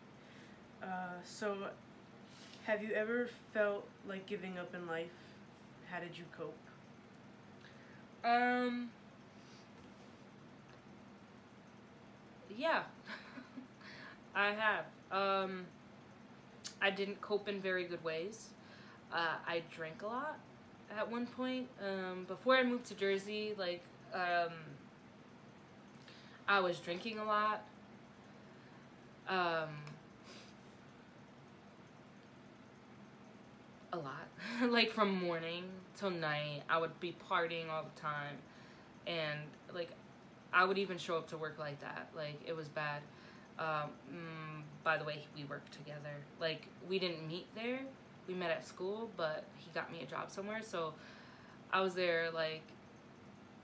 So, have you ever felt like giving up in life? How did you cope? Yeah. I have. I didn't cope in very good ways. I drank a lot at one point. Before I moved to Jersey, like, I was drinking a lot. A lot. Like, from morning till night, I would be partying all the time. And, like, I would even show up to work like that. Like, it was bad. By the way, we worked together. Like, we didn't meet there. We met at school, but he got me a job somewhere. So I was there, like,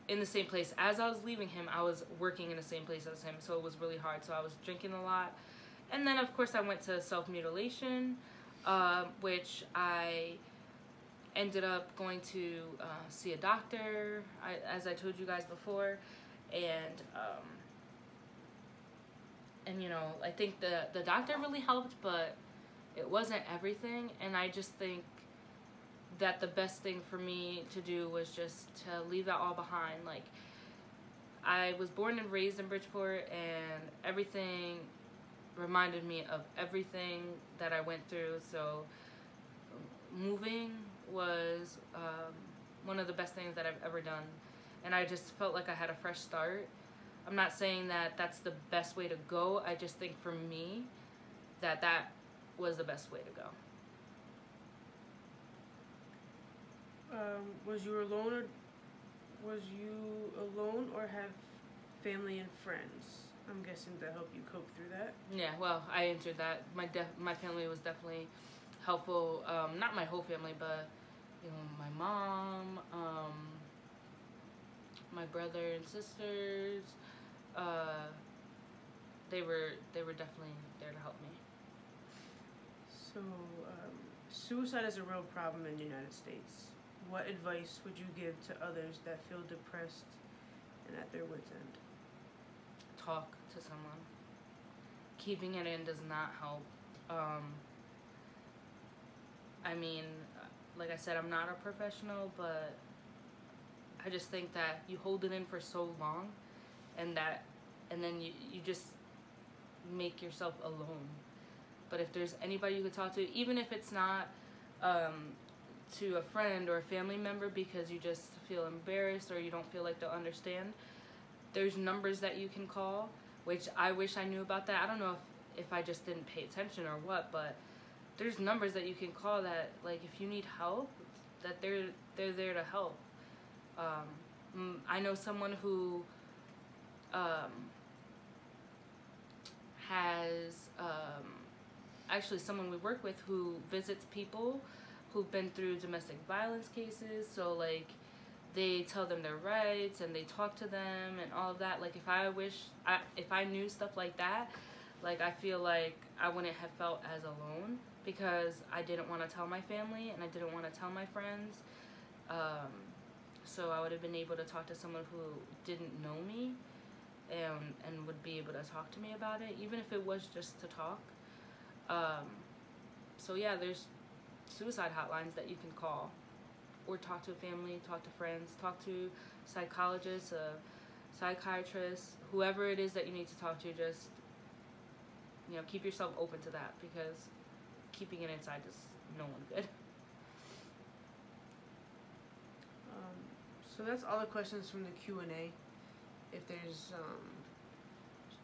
in the same place. As I was leaving him, I was working in the same place as him. So it was really hard. So I was drinking a lot. And then, of course, I went to self-mutilation, which I ended up going to see a doctor, as I told you guys before. And you know, I think the doctor really helped, but it wasn't everything. And I just think that the best thing for me to do was just to leave that all behind. Like, I was born and raised in Bridgeport, and everything reminded me of everything that I went through. So moving was one of the best things that I've ever done. And I just felt like I had a fresh start. I'm not saying that that's the best way to go. I just think for me that was the best way to go. Was you alone, or have family and friends? I'm guessing to help you cope through that. Yeah, well, I answered that. My family was definitely helpful. Not my whole family, but you know, my mom, my brother and sisters. They were definitely there to help me. So, suicide is a real problem in the United States. What advice would you give to others that feel depressed and at their wits' end? Talk to someone. Keeping it in does not help. I mean, like I said, I'm not a professional, but I just think that you hold it in for so long, and then you just make yourself alone. But if there's anybody you could talk to, even if it's not to a friend or a family member because you just feel embarrassed or you don't feel like they'll understand, there's numbers that you can call, which I wish I knew about that. I don't know if I just didn't pay attention or what, but there's numbers that you can call that, like, if you need help, that they're there to help. I know someone who has actually someone we work with who visits people who've been through domestic violence cases. So, like, they tell them their rights and they talk to them and all of that. Like, if I knew stuff like that, like, I feel like I wouldn't have felt as alone, because I didn't want to tell my family and I didn't want to tell my friends. So I would have been able to talk to someone who didn't know me and would be able to talk to me about it, even if it was just to talk. So yeah, there's suicide hotlines that you can call, or talk to a family, talk to friends, talk to psychologists, psychiatrists, whoever it is that you need to talk to. Just, you know, keep yourself open to that, because keeping it inside is no one good. So that's all the questions from the Q&A. If there's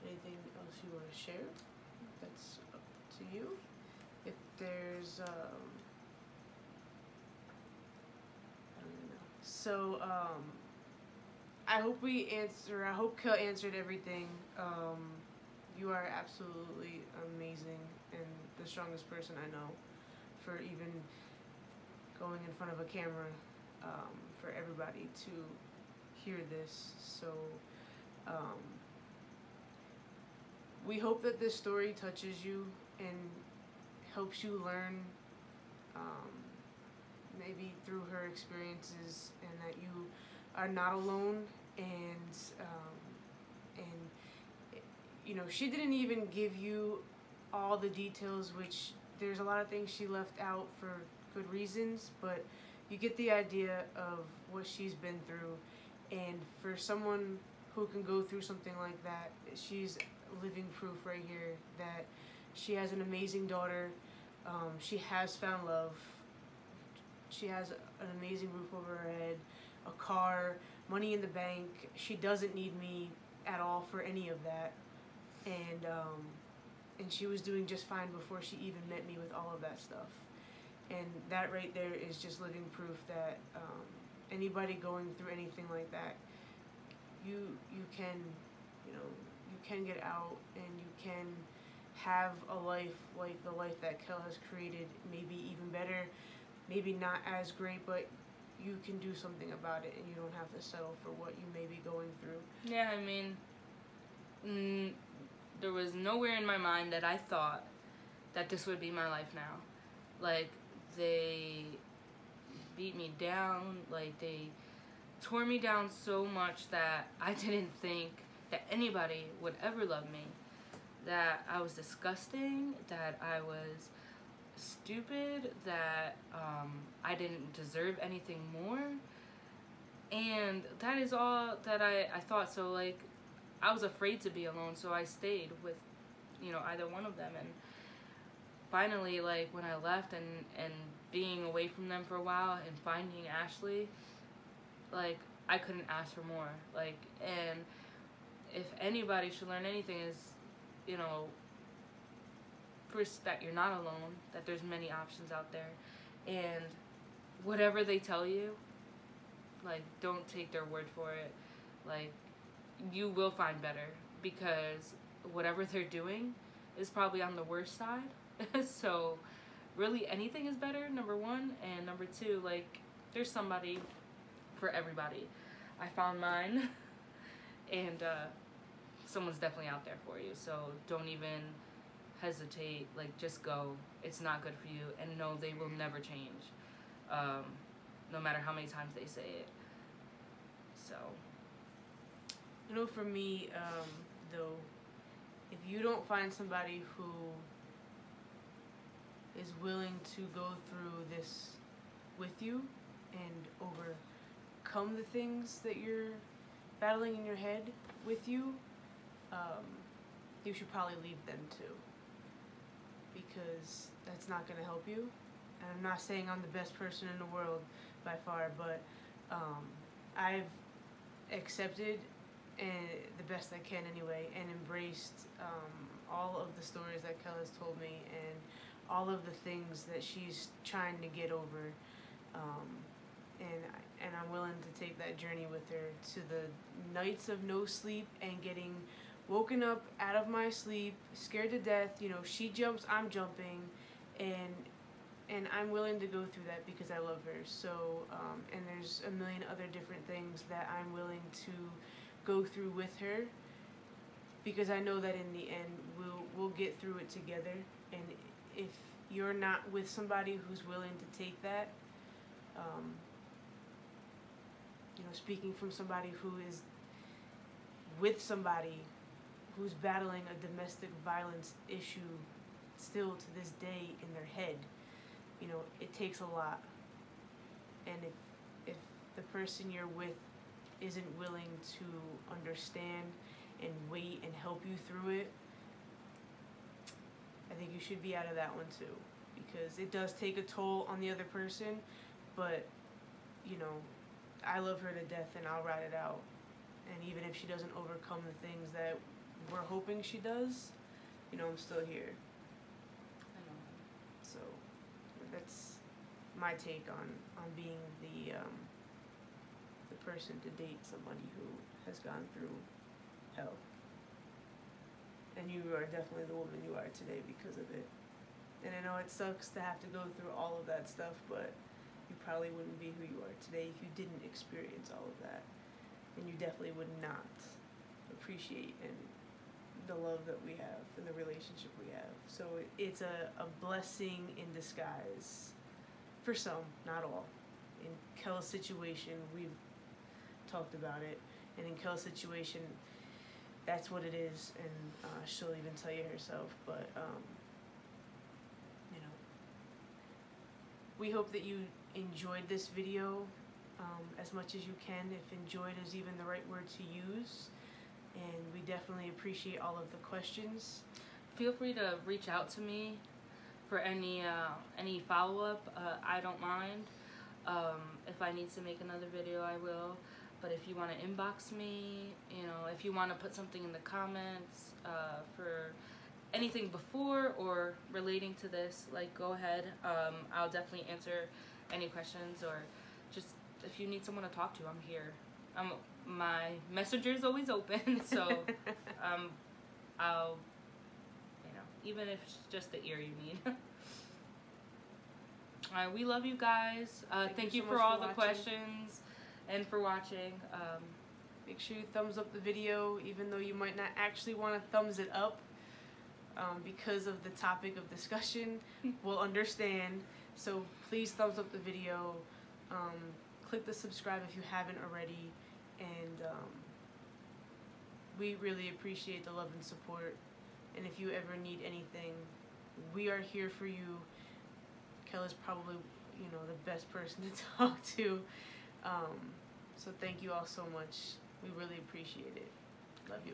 Anything else you want to share? That's up to you. If there's, I don't even know. So, I hope Kel answered everything. You are absolutely amazing and the strongest person I know for even going in front of a camera, for everybody to hear this. So, we hope that this story touches you and helps you learn, maybe through her experiences, and that you are not alone. And you know, she didn't even give you all the details, which there's a lot of things she left out for good reasons, but you get the idea of what she's been through. And for someone who can go through something like that, she's living proof right here that she has an amazing daughter. She has found love. She has an amazing roof over her head, a car, money in the bank. She doesn't need me at all for any of that. And she was doing just fine before she even met me with all of that stuff. And that right there is just living proof that anybody going through anything like that, you can, you know, you can get out and you can have a life like the life that Kel has created, maybe even better, maybe not as great, but you can do something about it and you don't have to settle for what you may be going through. Yeah, I mean, there was nowhere in my mind that I thought that this would be my life now. Like, they beat me down, like, they tore me down so much that I didn't think that anybody would ever love me, that I was disgusting, that I was stupid, that I didn't deserve anything more. And that is all that I thought. So, like, I was afraid to be alone, so I stayed with, you know, either one of them. And finally, like, when I left and being away from them for a while and finding Ashley, like, I couldn't ask for more. Like, and if anybody should learn anything is, you know, first, that you're not alone, that there's many options out there, and whatever they tell you, like, don't take their word for it. Like, you will find better, because whatever they're doing is probably on the worst side. So really anything is better, number one, and number two, like, there's somebody for everybody. I found mine. And someone's definitely out there for you, so don't even hesitate. Like, just go. It's not good for you, and no, they will never change, no matter how many times they say it. So, you know, for me, though, if you don't find somebody who is willing to go through this with you and overcome the things that you're battling in your head with you, you should probably leave them too, because that's not going to help you. And I'm not saying I'm the best person in the world by far, but I've accepted, and the best I can anyway, and embraced all of the stories that Kel has told me and all of the things that she's trying to get over, and I'm willing to take that journey with her to the nights of no sleep and getting woken up out of my sleep, scared to death. You know, she jumps, I'm jumping, and I'm willing to go through that because I love her. So, and there's a million other different things that I'm willing to go through with her, because I know that in the end we'll get through it together. And if you're not with somebody who's willing to take that, you know, speaking from somebody who is with somebody who's battling a domestic violence issue still to this day in their head, you know, it takes a lot. And if the person you're with isn't willing to understand and wait and help you through it, I think you should be out of that one too, because it does take a toll on the other person. But, you know, I love her to death and I'll ride it out. And even if she doesn't overcome the things that we're hoping she does, you know, I'm still here. I know. So that's my take on being the person to date somebody who has gone through hell. And you are definitely the woman you are today because of it. And I know it sucks to have to go through all of that stuff, but you probably wouldn't be who you are today if you didn't experience all of that. And you definitely would not appreciate the love that we have and the relationship we have. So it's a blessing in disguise for some, not all. In Kel's situation, we've talked about it, and in Kel's situation, that's what it is, and she'll even tell you herself. But you know, we hope that you enjoyed this video as much as you can. If enjoyed is even the right word to use, and we definitely appreciate all of the questions. Feel free to reach out to me for any follow-up. I don't mind. If I need to make another video, I will. But if you want to inbox me, you know, if you want to put something in the comments for anything before or relating to this, like, go ahead. I'll definitely answer any questions, or just if you need someone to talk to, I'm here. My messenger is always open, so I'll, you know, even if it's just the ear you need. Alright, we love you guys. Thank you for all the questions and for watching. Make sure you thumbs up the video, even though you might not actually want to thumbs it up because of the topic of discussion. We'll understand. So please thumbs up the video. Click the subscribe if you haven't already. And we really appreciate the love and support. And if you ever need anything, we are here for you. Kelly's probably, you know, the best person to talk to. So thank you all so much. We really appreciate it. Love you.